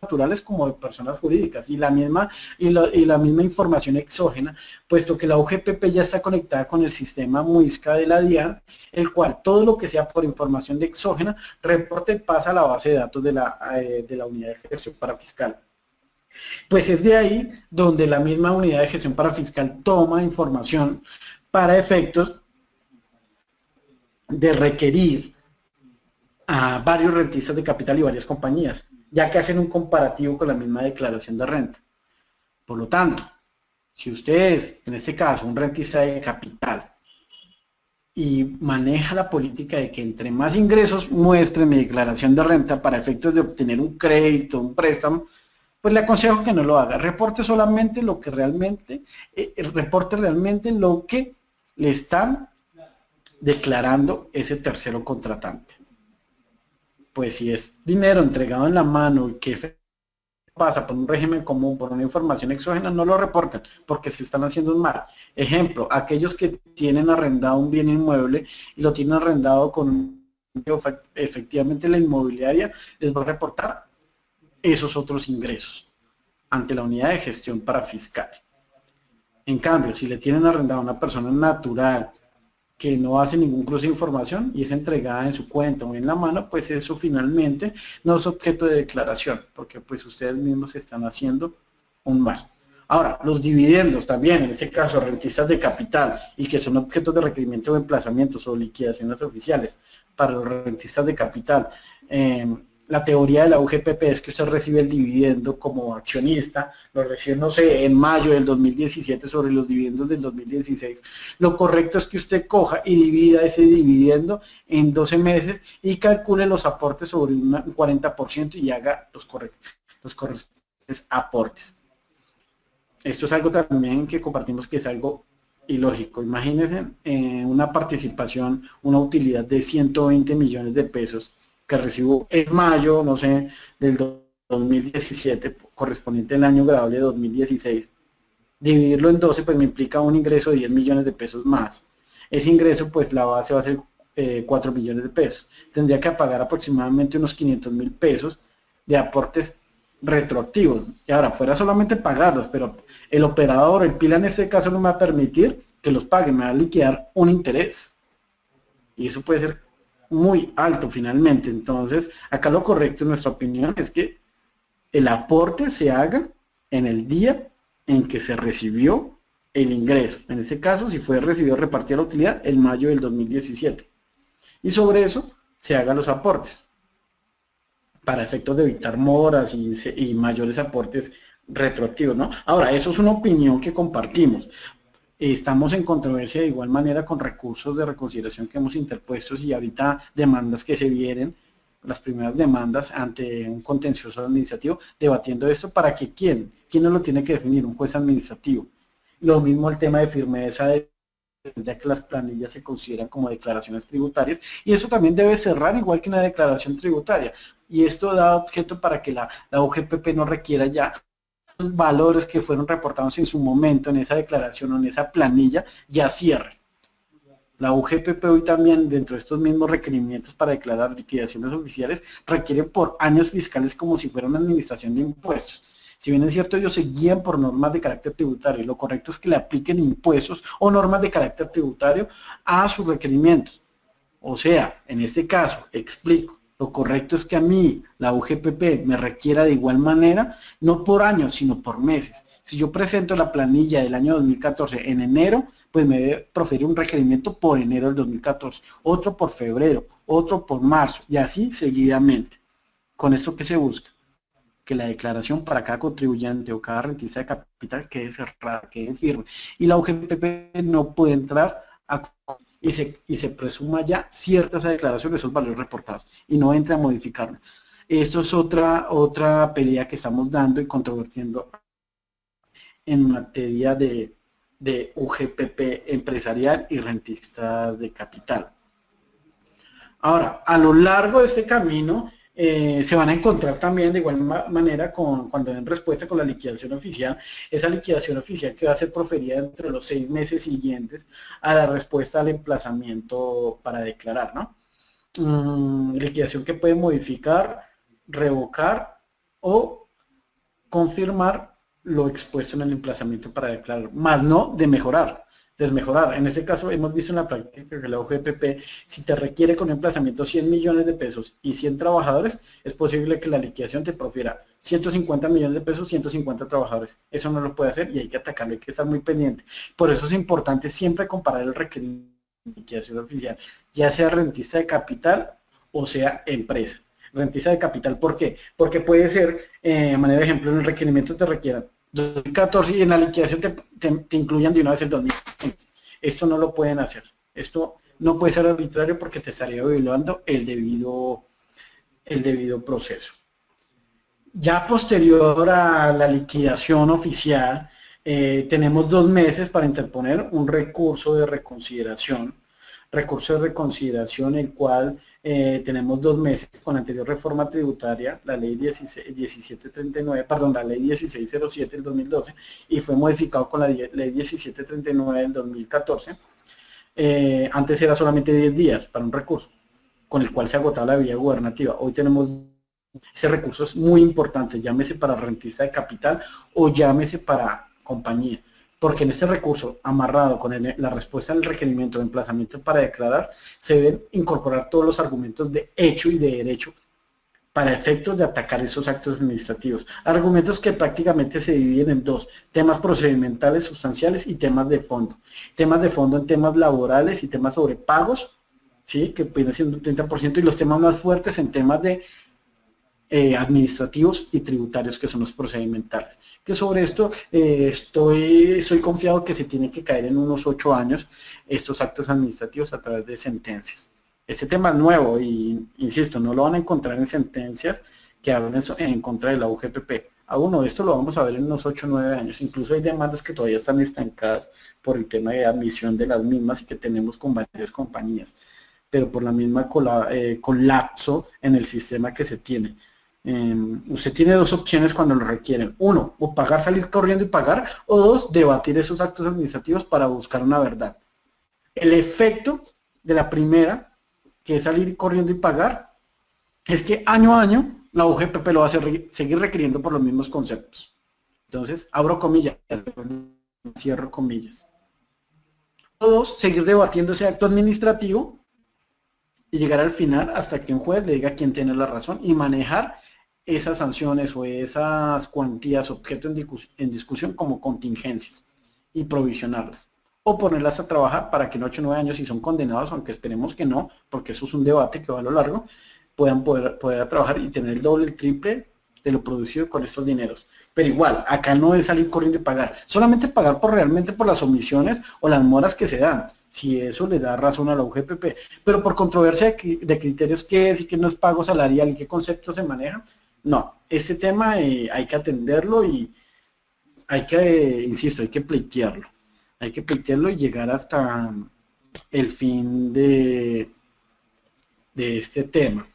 naturales como de personas jurídicas y la misma información exógena, puesto que la UGPP ya está conectada con el sistema MUISCA de la DIAN, el cual todo lo que sea por información de exógena reporta y pasa a la base de datos de la unidad de gestión parafiscal. Pues es de ahí donde la misma unidad de gestión parafiscal toma información para efectos de requerir a varios rentistas de capital y varias compañías, ya que hacen un comparativo con la misma declaración de renta. Por lo tanto, si usted es, en este caso, un rentista de capital y maneja la política de que entre más ingresos muestre mi declaración de renta para efectos de obtener un crédito, un préstamo, pues le aconsejo que no lo haga. Reporte solamente lo que realmente, reporte realmente lo que le están declarando ese tercero contratante. Pues si es dinero entregado en la mano y que pasa por un régimen común, por una información exógena, no lo reportan porque se están haciendo un mal. Ejemplo, aquellos que tienen arrendado un bien inmueble y lo tienen arrendado con efectivamente la inmobiliaria, les va a reportar esos otros ingresos ante la unidad de gestión para fiscal. En cambio, si le tienen arrendado a una persona natural que no hace ningún cruce de información y es entregada en su cuenta o en la mano, pues eso finalmente no es objeto de declaración, porque pues ustedes mismos están haciendo un mal. Ahora, los dividendos también, en este caso rentistas de capital y que son objetos de requerimiento de emplazamientos o liquidaciones oficiales para los rentistas de capital, la teoría de la UGPP es que usted recibe el dividendo como accionista, lo recibe, no sé, en mayo del 2017 sobre los dividendos del 2016. Lo correcto es que usted coja y divida ese dividendo en 12 meses y calcule los aportes sobre un 40% y haga los correctos aportes. Esto es algo también que compartimos que es algo ilógico. Imagínense una participación, una utilidad de 120 millones de pesos que recibo en mayo, no sé, del 2017, correspondiente al año grabable de 2016, dividirlo en 12, pues me implica un ingreso de 10 millones de pesos más. Ese ingreso, pues la base va a ser 4 millones de pesos. Tendría que pagar aproximadamente unos 500.000 pesos de aportes retroactivos. Y ahora, fuera solamente pagarlos, pero el operador, el PILA en este caso no me va a permitir que los pague, me va a liquidar un interés. Y eso puede ser muy alto finalmente. Entonces, acá lo correcto en nuestra opinión es que el aporte se haga en el día en que se recibió el ingreso. En este caso, si fue recibido repartida la utilidad, en mayo del 2017. Y sobre eso se hagan los aportes para efectos de evitar moras y mayores aportes retroactivos, ¿no? Ahora, eso es una opinión que compartimos. Estamos en controversia de igual manera con recursos de reconsideración que hemos interpuesto y ahorita demandas que se vienen, las primeras demandas ante un contencioso administrativo, debatiendo esto para que ¿quién no lo tiene que definir? Un juez administrativo. Lo mismo el tema de firmeza, ya que las planillas se consideran como declaraciones tributarias y eso también debe cerrar igual que una declaración tributaria. Y esto da objeto para que la UGPP no requiera ya los valores que fueron reportados en su momento en esa declaración o en esa planilla ya cierre. La UGPP hoy también, dentro de estos mismos requerimientos para declarar liquidaciones oficiales, requieren por años fiscales como si fuera una administración de impuestos. Si bien es cierto, ellos se guían por normas de carácter tributario, lo correcto es que le apliquen impuestos o normas de carácter tributario a sus requerimientos. O sea, en este caso, explico, lo correcto es que a mí, la UGPP, me requiera de igual manera, no por años, sino por meses. Si yo presento la planilla del año 2014 en enero, pues me debe proferir un requerimiento por enero del 2014, otro por febrero, otro por marzo, y así seguidamente. ¿Con esto qué se busca? Que la declaración para cada contribuyente o cada rentista de capital quede cerrada, quede firme. Y la UGPP no puede entrar y se presuma ya cierta esa declaración de esos valores reportados y no entra a modificarlo. Esto es otra pelea que estamos dando y controvertiendo en materia de UGPP empresarial y rentistas de capital. Ahora, a lo largo de este camino, se van a encontrar también de igual manera cuando den respuesta con la liquidación oficial, esa liquidación oficial que va a ser proferida dentro de los 6 meses siguientes a la respuesta al emplazamiento para declarar, ¿no? Liquidación que puede modificar, revocar o confirmar lo expuesto en el emplazamiento para declarar, más no de desmejorar. En este caso hemos visto en la práctica que la UGPP, si te requiere con emplazamiento 100 millones de pesos y 100 trabajadores, es posible que la liquidación te profiera 150 millones de pesos, 150 trabajadores. Eso no lo puede hacer y hay que atacarlo, hay que estar muy pendiente. Por eso es importante siempre comparar el requerimiento liquidación oficial, ya sea rentista de capital o sea empresa. Rentista de capital, ¿por qué? Porque puede ser, a manera de ejemplo, en el requerimiento te requieran 2014 y en la liquidación te incluyan de una vez el 2015. Esto no lo pueden hacer. Esto no puede ser arbitrario porque te estaría violando el debido proceso. Ya posterior a la liquidación oficial, tenemos 2 meses para interponer un recurso de reconsideración. Recurso de reconsideración, el cual tenemos 2 meses con la anterior reforma tributaria, la ley 1739, perdón, la ley 1607 del 2012, y fue modificado con la ley 1739 del 2014. Antes era solamente 10 días para un recurso, con el cual se agotaba la vía gubernativa. Hoy tenemos, ese recurso es muy importante, llámese para rentista de capital o llámese para compañía, porque en este recurso, amarrado con la respuesta al requerimiento de emplazamiento para declarar, se deben incorporar todos los argumentos de hecho y de derecho para efectos de atacar esos actos administrativos. Argumentos que prácticamente se dividen en 2, temas procedimentales sustanciales y temas de fondo. Temas de fondo en temas laborales y temas sobre pagos, ¿sí? Que viene siendo un 30%, y los temas más fuertes en temas de administrativos y tributarios, que son los procedimentales. Que sobre esto soy confiado que se tiene que caer en unos 8 años estos actos administrativos a través de sentencias. Este tema es nuevo y, insisto, no lo van a encontrar en sentencias que hablen en contra de la UGPP. Aún no, esto lo vamos a ver en unos 8 o 9 años. Incluso hay demandas que todavía están estancadas por el tema de admisión de las mismas y que tenemos con varias compañías, pero por la misma colapso en el sistema que se tiene. Usted tiene 2 opciones cuando lo requieren. 1, o pagar, salir corriendo y pagar, o 2, debatir esos actos administrativos para buscar una verdad. El efecto de la primera, que es salir corriendo y pagar, es que año a año la UGPP lo va a seguir requiriendo por los mismos conceptos. Entonces, abro comillas, cierro comillas. O 2, seguir debatiendo ese acto administrativo y llegar al final hasta que un juez le diga quién tiene la razón y manejar esas sanciones o esas cuantías objeto en discusión como contingencias y provisionarlas. O ponerlas a trabajar para que en 8 o 9 años, si son condenados, aunque esperemos que no, porque eso es un debate que va a lo largo, puedan poder trabajar y tener el doble, el triple de lo producido con estos dineros. Pero igual, acá no es salir corriendo y pagar, solamente pagar realmente por las omisiones o las moras que se dan, si eso le da razón a la UGPP, pero por controversia de criterios qué es y qué no es pago salarial y qué conceptos se manejan, no, este tema hay que atenderlo y hay que, insisto, hay que pleitearlo. Hay que pleitearlo y llegar hasta el fin de este tema.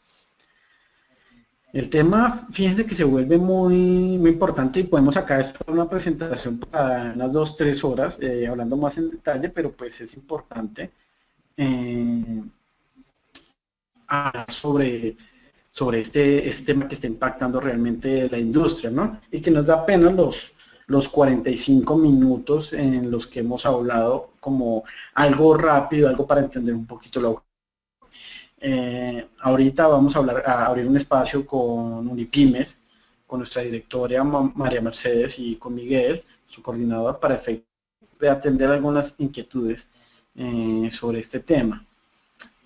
El tema, fíjense que se vuelve muy importante y podemos acá es una presentación para unas 2 o 3 horas, hablando más en detalle, pero pues es importante sobre este tema que está impactando realmente la industria, ¿no? Y que nos da pena los 45 minutos en los que hemos hablado como algo rápido, algo para entender un poquito la ahorita vamos a abrir un espacio con Unipymes, con nuestra directora María Mercedes y con Miguel, su coordinador, para efecto de atender algunas inquietudes sobre este tema.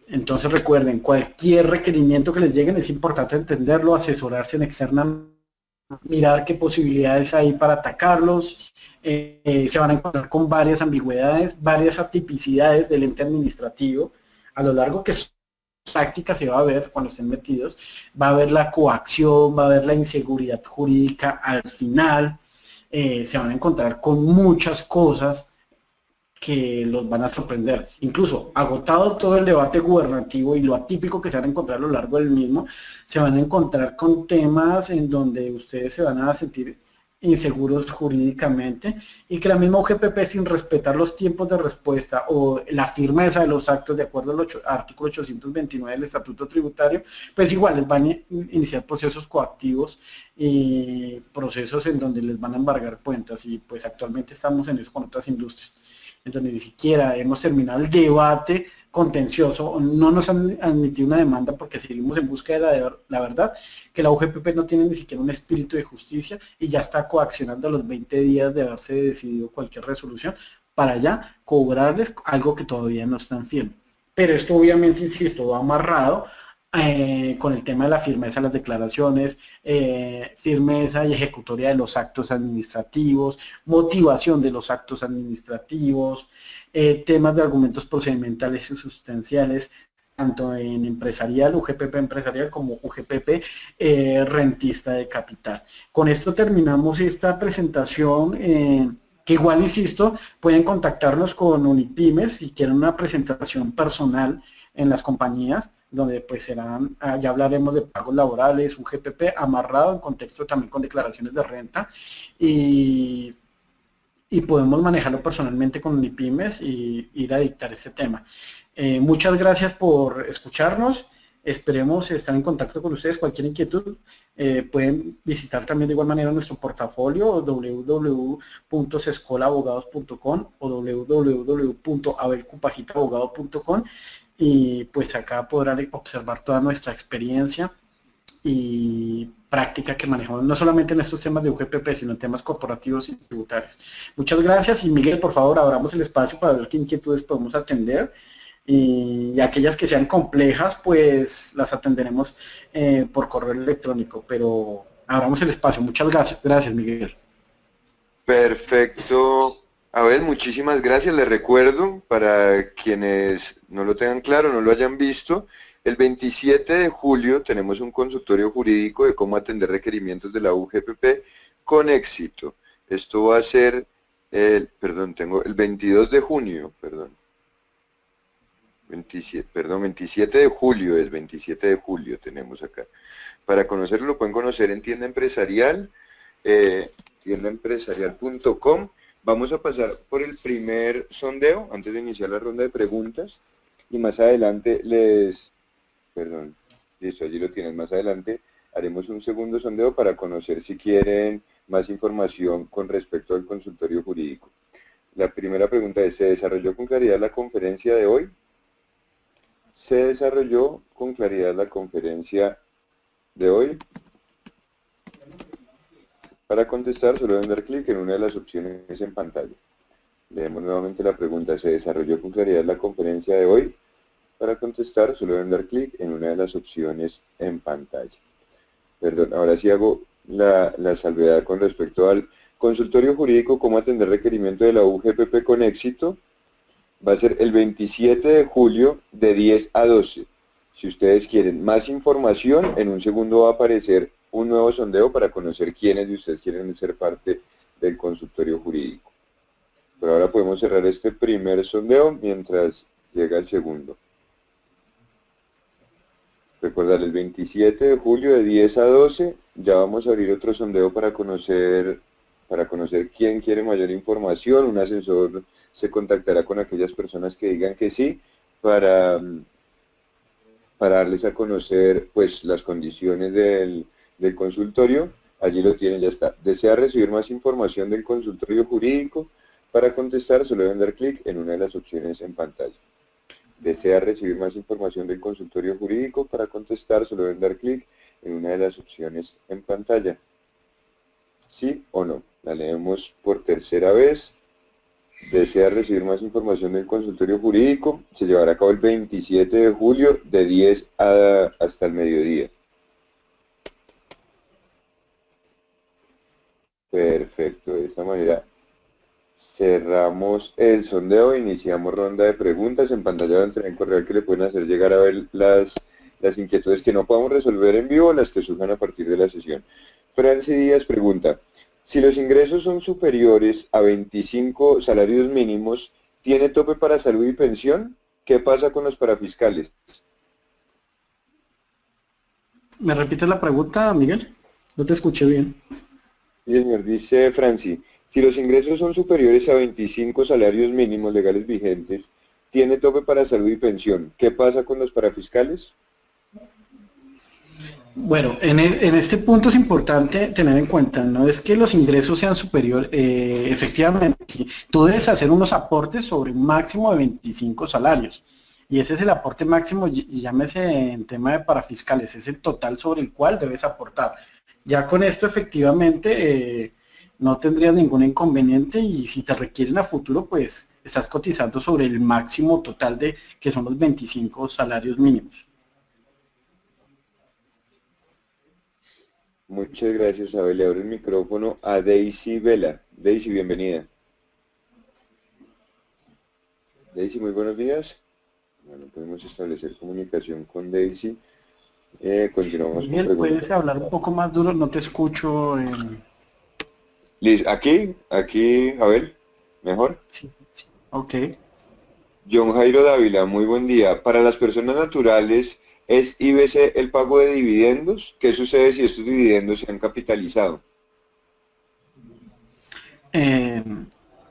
Entonces recuerden, cualquier requerimiento que les lleguen es importante entenderlo, asesorarse en externa, mirar qué posibilidades hay para atacarlos. Se van a encontrar con varias ambigüedades, varias atipicidades del ente administrativo a lo largo que práctica se va a ver cuando estén metidos, va a haber la coacción, va a haber la inseguridad jurídica al final, se van a encontrar con muchas cosas que los van a sorprender. Incluso agotado todo el debate gubernativo y lo atípico que se van a encontrar a lo largo del mismo, se van a encontrar con temas en donde ustedes se van a sentir inseguros jurídicamente y que la misma UGPP, sin respetar los tiempos de respuesta o la firmeza de los actos de acuerdo al artículo 829 del Estatuto Tributario, pues igual les van a iniciar procesos coactivos y procesos en donde les van a embargar cuentas, y pues actualmente estamos en eso con otras industrias. Entonces ni siquiera hemos terminado el debate contencioso, no nos han admitido una demanda porque seguimos en busca de la verdad, que la UGPP no tiene ni siquiera un espíritu de justicia y ya está coaccionando a los 20 días de haberse decidido cualquier resolución para allá cobrarles algo que todavía no están firme. Pero esto obviamente, insisto, va amarrado con el tema de la firmeza de las declaraciones, firmeza y ejecutoria de los actos administrativos, motivación de los actos administrativos, temas de argumentos procedimentales y sustanciales, tanto en empresarial, UGPP empresarial, como UGPP rentista de capital. Con esto terminamos esta presentación, que igual, insisto, pueden contactarnos con Unipymes si quieren una presentación personal en las compañías, donde pues serán, ya hablaremos de pagos laborales, UGPP amarrado en contexto también con declaraciones de renta, y podemos manejarlo personalmente con Unipymes y ir a dictar este tema. Muchas gracias por escucharnos. Esperemos estar en contacto con ustedes. Cualquier inquietud pueden visitar también de igual manera nuestro portafolio www.sescolaabogados.com o www.abelcupagitaabogado.com, y pues acá podrán observar toda nuestra experiencia y práctica que manejamos, no solamente en estos temas de UGPP, sino en temas corporativos y tributarios. Muchas gracias, y Miguel, por favor, abramos el espacio para ver qué inquietudes podemos atender, y aquellas que sean complejas, pues las atenderemos por correo electrónico, pero abramos el espacio. Muchas gracias. Gracias, Miguel. Perfecto. Abel, muchísimas gracias. Les recuerdo, para quienes no lo tengan claro, no lo hayan visto, el 27 de julio tenemos un consultorio jurídico de cómo atender requerimientos de la UGPP con éxito. Esto va a ser el 22 de junio, 27 de julio, es 27 de julio tenemos acá. Para conocerlo lo pueden conocer en tienda empresarial, tiendaempresarial.com. Vamos a pasar por el primer sondeo antes de iniciar la ronda de preguntas, y más adelante listo, allí lo tienen. Más adelante haremos un segundo sondeo para conocer si quieren más información con respecto al consultorio jurídico. La primera pregunta es: ¿se desarrolló con claridad la conferencia de hoy? Se desarrolló con claridad la conferencia de hoy. Para contestar, solo deben dar clic en una de las opciones en pantalla. Leemos nuevamente la pregunta: ¿se desarrolló con claridad la conferencia de hoy? Para contestar, solo deben dar clic en una de las opciones en pantalla. Perdón, ahora sí hago la salvedad con respecto al consultorio jurídico, cómo atender requerimiento de la UGPP con éxito. Va a ser el 27 de julio de 10 a 12. Si ustedes quieren más información, en un segundo va a aparecer un nuevo sondeo para conocer quiénes de ustedes quieren ser parte del consultorio jurídico. Pero ahora podemos cerrar este primer sondeo mientras llega el segundo. Recordar, el 27 de julio de 10 a 12, ya vamos a abrir otro sondeo para conocer quién quiere mayor información. Un asesor se contactará con aquellas personas que digan que sí, para darles a conocer pues las condiciones del consultorio. Allí lo tienen, ya está. ¿Desea recibir más información del consultorio jurídico? Para contestar, solo deben dar clic en una de las opciones en pantalla. ¿Desea recibir más información del consultorio jurídico? Para contestar, solo deben dar clic en una de las opciones en pantalla. ¿Sí o no? La leemos por tercera vez. ¿Desea recibir más información del consultorio jurídico? Se llevará a cabo el 27 de julio de 10 hasta el mediodía. Perfecto, de esta manera cerramos el sondeo e iniciamos ronda de preguntas. En pantalla van a tener correo que le pueden hacer llegar a ver las inquietudes que no podamos resolver en vivo, las que surjan a partir de la sesión. Franci Díaz pregunta: si los ingresos son superiores a 25 salarios mínimos, ¿tiene tope para salud y pensión? ¿Qué pasa con los parafiscales? ¿Me repites la pregunta, Miguel? No te escuché bien. Sí, señor, dice Franci: si los ingresos son superiores a 25 salarios mínimos legales vigentes, ¿tiene tope para salud y pensión? ¿Qué pasa con los parafiscales? Bueno, en este punto es importante tener en cuenta, no es que los ingresos sean superiores, efectivamente, sí, tú debes hacer unos aportes sobre un máximo de 25 salarios, y ese es el aporte máximo, y llámese en tema de parafiscales, es el total sobre el cual debes aportar. Ya con esto efectivamente no tendrías ningún inconveniente y si te requieren a futuro, pues estás cotizando sobre el máximo total de que son los 25 salarios mínimos. Muchas gracias, Abel. Le abro el micrófono a Daisy Vela. Daisy, bienvenida. Daisy, muy buenos días. Bueno, podemos establecer comunicación con Daisy. Continuamos Miguel, con preguntas. ¿puedes hablar un poco más duro? No te escucho. Liz, aquí, Abel, ¿mejor? Sí, sí. Ok. John Jairo Dávila, muy buen día. Para las personas naturales, ¿es IBC el pago de dividendos? ¿Qué sucede si estos dividendos se han capitalizado?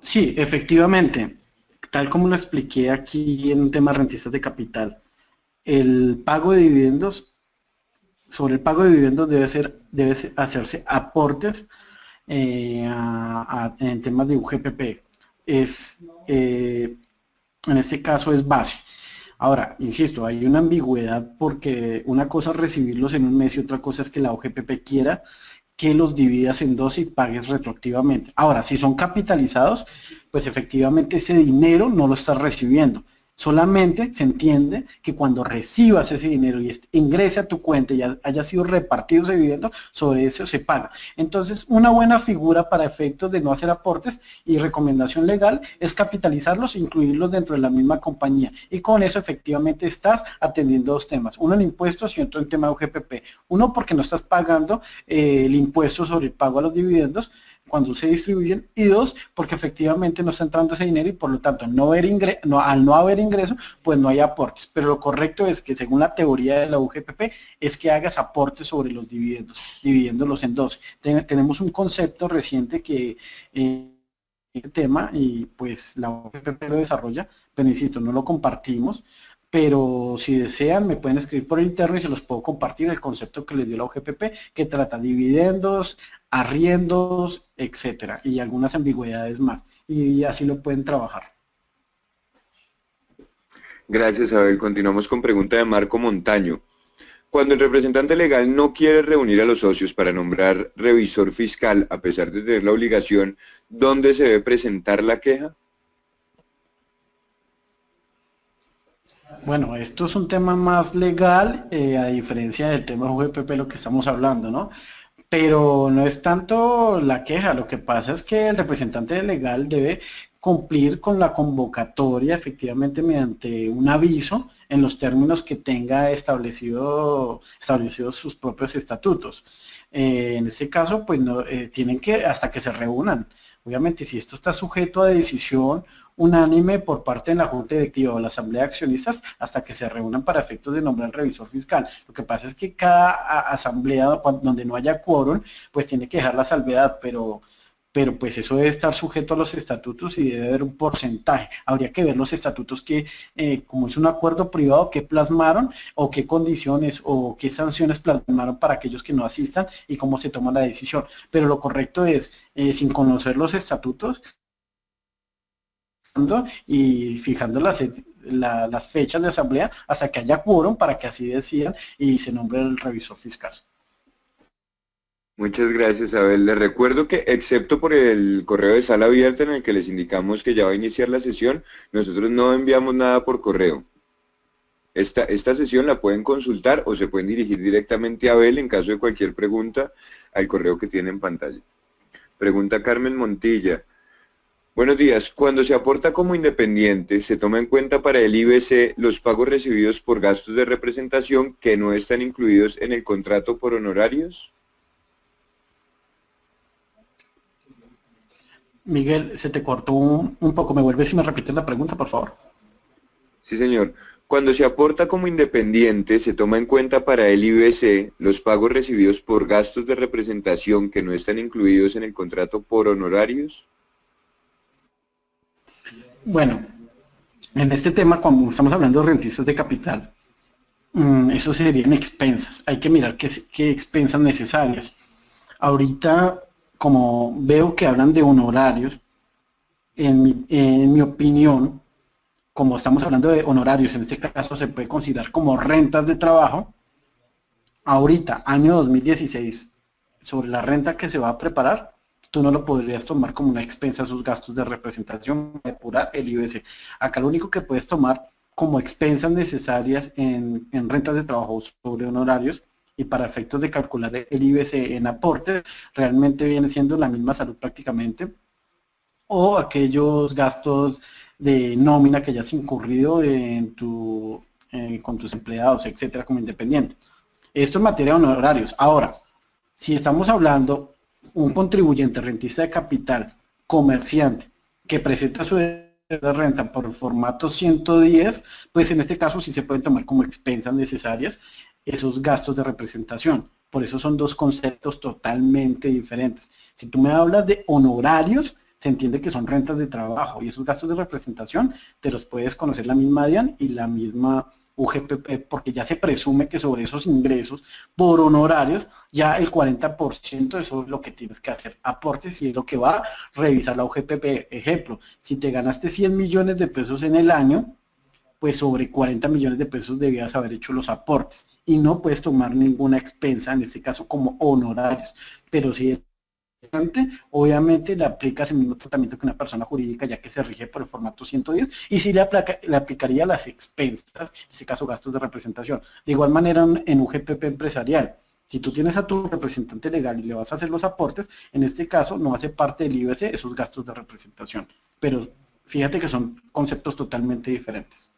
Sí, efectivamente. Tal como lo expliqué aquí en un tema de rentistas de capital, el pago de dividendos, sobre el pago de dividendos debe hacerse aportes en temas de UGPP. En este caso es base. Ahora, insisto, hay una ambigüedad porque una cosa es recibirlos en un mes y otra cosa es que la UGPP quiera que los dividas en dos y pagues retroactivamente. Ahora, si son capitalizados, pues efectivamente ese dinero no lo estás recibiendo. Solamente se entiende que cuando recibas ese dinero y ingrese a tu cuenta y haya sido repartido ese dividendo, sobre eso se paga. Entonces, una buena figura para efectos de no hacer aportes y recomendación legal es capitalizarlos e incluirlos dentro de la misma compañía. Y con eso efectivamente estás atendiendo dos temas, uno en impuestos y otro en tema de UGPP. Uno porque no estás pagando el impuesto sobre el pago a los dividendos cuando se distribuyen, y dos, porque efectivamente no está entrando ese dinero y por lo tanto al no haber ingreso, pues no hay aportes. Pero lo correcto es que según la teoría de la UGPP, es que hagas aportes sobre los dividendos, dividiéndolos en 12. Tenemos un concepto reciente que este tema y pues la UGPP lo desarrolla, pero insisto, no lo compartimos, pero si desean me pueden escribir por interno y se los puedo compartir el concepto que les dio la UGPP, que trata dividendos, arriendos, etcétera, y algunas ambigüedades más, y así lo pueden trabajar. Gracias, Abel. Continuamos con pregunta de Marco Montaño. Cuando el representante legal no quiere reunir a los socios para nombrar revisor fiscal, a pesar de tener la obligación, ¿dónde se debe presentar la queja? Bueno, esto es un tema más legal, a diferencia del tema UGPP, lo que estamos hablando, ¿no? Pero no es tanto la queja, lo que pasa es que el representante legal debe cumplir con la convocatoria efectivamente mediante un aviso en los términos que tenga establecidos sus propios estatutos. En este caso, pues no, tienen que, hasta que se reúnan. Obviamente, si esto está sujeto a decisión unánime por parte de la Junta Directiva o la Asamblea de Accionistas, hasta que se reúnan para efectos de nombrar el revisor fiscal. Lo que pasa es que cada asamblea donde no haya quórum, pues tiene que dejar la salvedad, pero pues eso debe estar sujeto a los estatutos y debe haber un porcentaje. Habría que ver los estatutos que, como es un acuerdo privado, qué plasmaron o qué condiciones o qué sanciones plasmaron para aquellos que no asistan y cómo se toma la decisión. Pero lo correcto es, sin conocer los estatutos, y fijando las fechas de asamblea hasta que haya quórum para que así decidan y se nombre el revisor fiscal. Muchas gracias, Abel. Les recuerdo que, excepto por el correo de sala abierta en el que les indicamos que ya va a iniciar la sesión, nosotros no enviamos nada por correo. Esta sesión la pueden consultar o se pueden dirigir directamente a Abel en caso de cualquier pregunta al correo que tienen en pantalla. Pregunta Carmen Montilla. Buenos días. Cuando se aporta como independiente, ¿se toma en cuenta para el IBC los pagos recibidos por gastos de representación que no están incluidos en el contrato por honorarios? Miguel, se te cortó un poco. ¿Me vuelves y me repites la pregunta, por favor? Sí, señor. Cuando se aporta como independiente, ¿se toma en cuenta para el IBC los pagos recibidos por gastos de representación que no están incluidos en el contrato por honorarios? Bueno, en este tema, cuando estamos hablando de rentistas de capital, eso serían expensas. Hay que mirar qué expensas necesarias. Ahorita, como veo que hablan de honorarios, en mi opinión, como estamos hablando de honorarios, en este caso se puede considerar como rentas de trabajo. Ahorita, año 2016, sobre la renta que se va a preparar, tú no lo podrías tomar como una expensa a sus gastos de representación, depurar el IBC. Acá lo único que puedes tomar como expensas necesarias en rentas de trabajo sobre honorarios y para efectos de calcular el IBC en aportes, realmente viene siendo la misma salud prácticamente, o aquellos gastos de nómina que ya has incurrido con tus empleados, etcétera, como independiente. Esto en materia de honorarios. Ahora, si estamos hablando un contribuyente rentista de capital, comerciante, que presenta su renta por formato 110, pues en este caso sí se pueden tomar como expensas necesarias esos gastos de representación. Por eso son dos conceptos totalmente diferentes. Si tú me hablas de honorarios, se entiende que son rentas de trabajo y esos gastos de representación te los puedes conocer la misma DIAN y la misma UGPP, porque ya se presume que sobre esos ingresos por honorarios, ya el 40% eso es lo que tienes que hacer aportes y es lo que va a revisar la UGPP. Ejemplo, si te ganaste 100 millones de pesos en el año, pues sobre 40 millones de pesos debías haber hecho los aportes y no puedes tomar ninguna expensa, en este caso como honorarios, pero si obviamente le aplicas el mismo tratamiento que una persona jurídica, ya que se rige por el formato 110, y sí le aplicaría las expensas, en este caso gastos de representación. De igual manera en un GPP empresarial, si tú tienes a tu representante legal y le vas a hacer los aportes, en este caso no hace parte del IBC esos gastos de representación. Pero fíjate que son conceptos totalmente diferentes.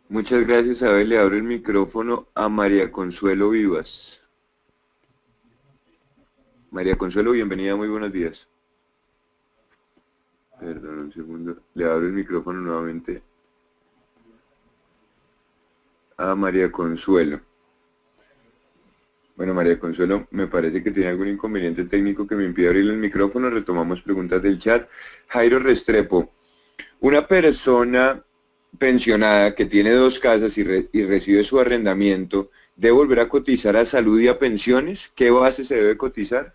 Muchas gracias, Abel. Le abro el micrófono a María Consuelo Vivas. María Consuelo, bienvenida, muy buenos días. Perdón, un segundo. Le abro el micrófono nuevamente a María Consuelo. Bueno, María Consuelo, me parece que tiene algún inconveniente técnico que me impide abrir el micrófono. Retomamos preguntas del chat. Jairo Restrepo, una persona pensionada que tiene 2 casas y recibe su arrendamiento, ¿debe volver a cotizar a salud y a pensiones? ¿Qué base se debe cotizar?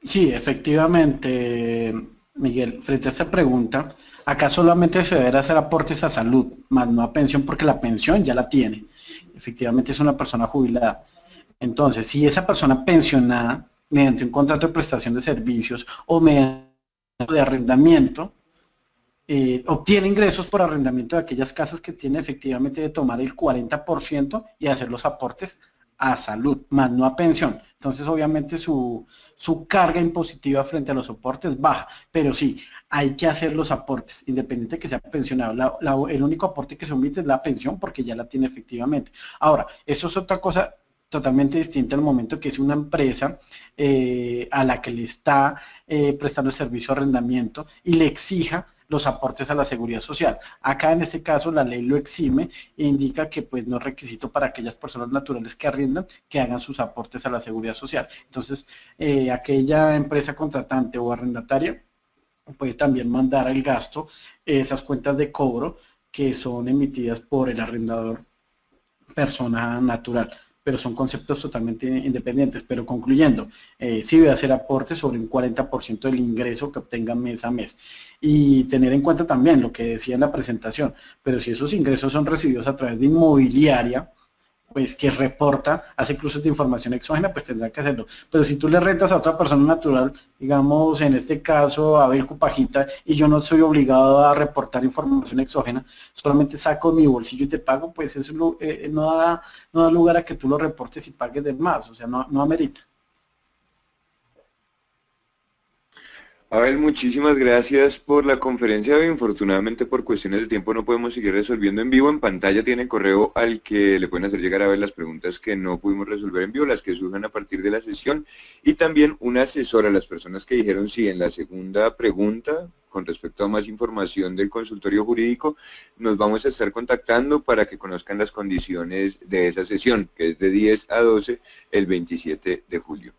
Sí, efectivamente, Miguel, frente a esta pregunta, acá solamente se debe hacer aportes a salud, más no a pensión, porque la pensión ya la tiene. Efectivamente es una persona jubilada. Entonces, si esa persona pensionada, mediante un contrato de prestación de servicios o mediante de arrendamiento, obtiene ingresos por arrendamiento de aquellas casas que tiene, efectivamente de tomar el 40% y hacer los aportes a salud, más no a pensión. Entonces, obviamente, su carga impositiva frente a los aportes baja, pero sí, hay que hacer los aportes, independiente de que sea pensionado. El único aporte que se omite es la pensión porque ya la tiene efectivamente. Ahora, eso es otra cosa totalmente distinta al momento que es una empresa a la que le está prestando el servicio de arrendamiento y le exija los aportes a la seguridad social. Acá en este caso la ley lo exime e indica que pues no es requisito para aquellas personas naturales que arriendan que hagan sus aportes a la seguridad social. Entonces, aquella empresa contratante o arrendataria puede también mandar al gasto esas cuentas de cobro que son emitidas por el arrendador persona natural, pero son conceptos totalmente independientes. Pero concluyendo, sí voy a hacer aportes sobre un 40% del ingreso que obtenga mes a mes. Y tener en cuenta también lo que decía en la presentación, pero si esos ingresos son recibidos a través de inmobiliaria, pues que reporta, hace cruces de información exógena, pues tendrá que hacerlo. Pero si tú le rentas a otra persona natural, digamos en este caso a Abel Cupajita, y yo no soy obligado a reportar información exógena, solamente saco mi bolsillo y te pago, pues eso no da lugar a que tú lo reportes y pagues de más, o sea, no amerita. Abel, muchísimas gracias por la conferencia de hoy. Infortunadamente por cuestiones de tiempo no podemos seguir resolviendo en vivo. En pantalla tiene correo al que le pueden hacer llegar a ver las preguntas que no pudimos resolver en vivo, las que surjan a partir de la sesión. Y también un asesor a las personas que dijeron sí en la segunda pregunta, con respecto a más información del consultorio jurídico, nos vamos a estar contactando para que conozcan las condiciones de esa sesión, que es de 10 a 12 el 27 de julio.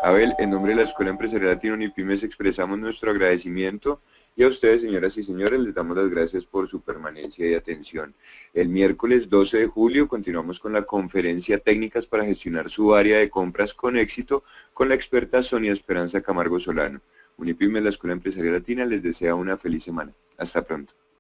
Abel, en nombre de la Escuela Empresarial Latino Unipymes expresamos nuestro agradecimiento y a ustedes, señoras y señores, les damos las gracias por su permanencia y atención. El miércoles 12 de julio continuamos con la conferencia Técnicas para gestionar su área de compras con éxito con la experta Sonia Esperanza Camargo Solano. Unipymes, la Escuela Empresarial Latina, les desea una feliz semana. Hasta pronto.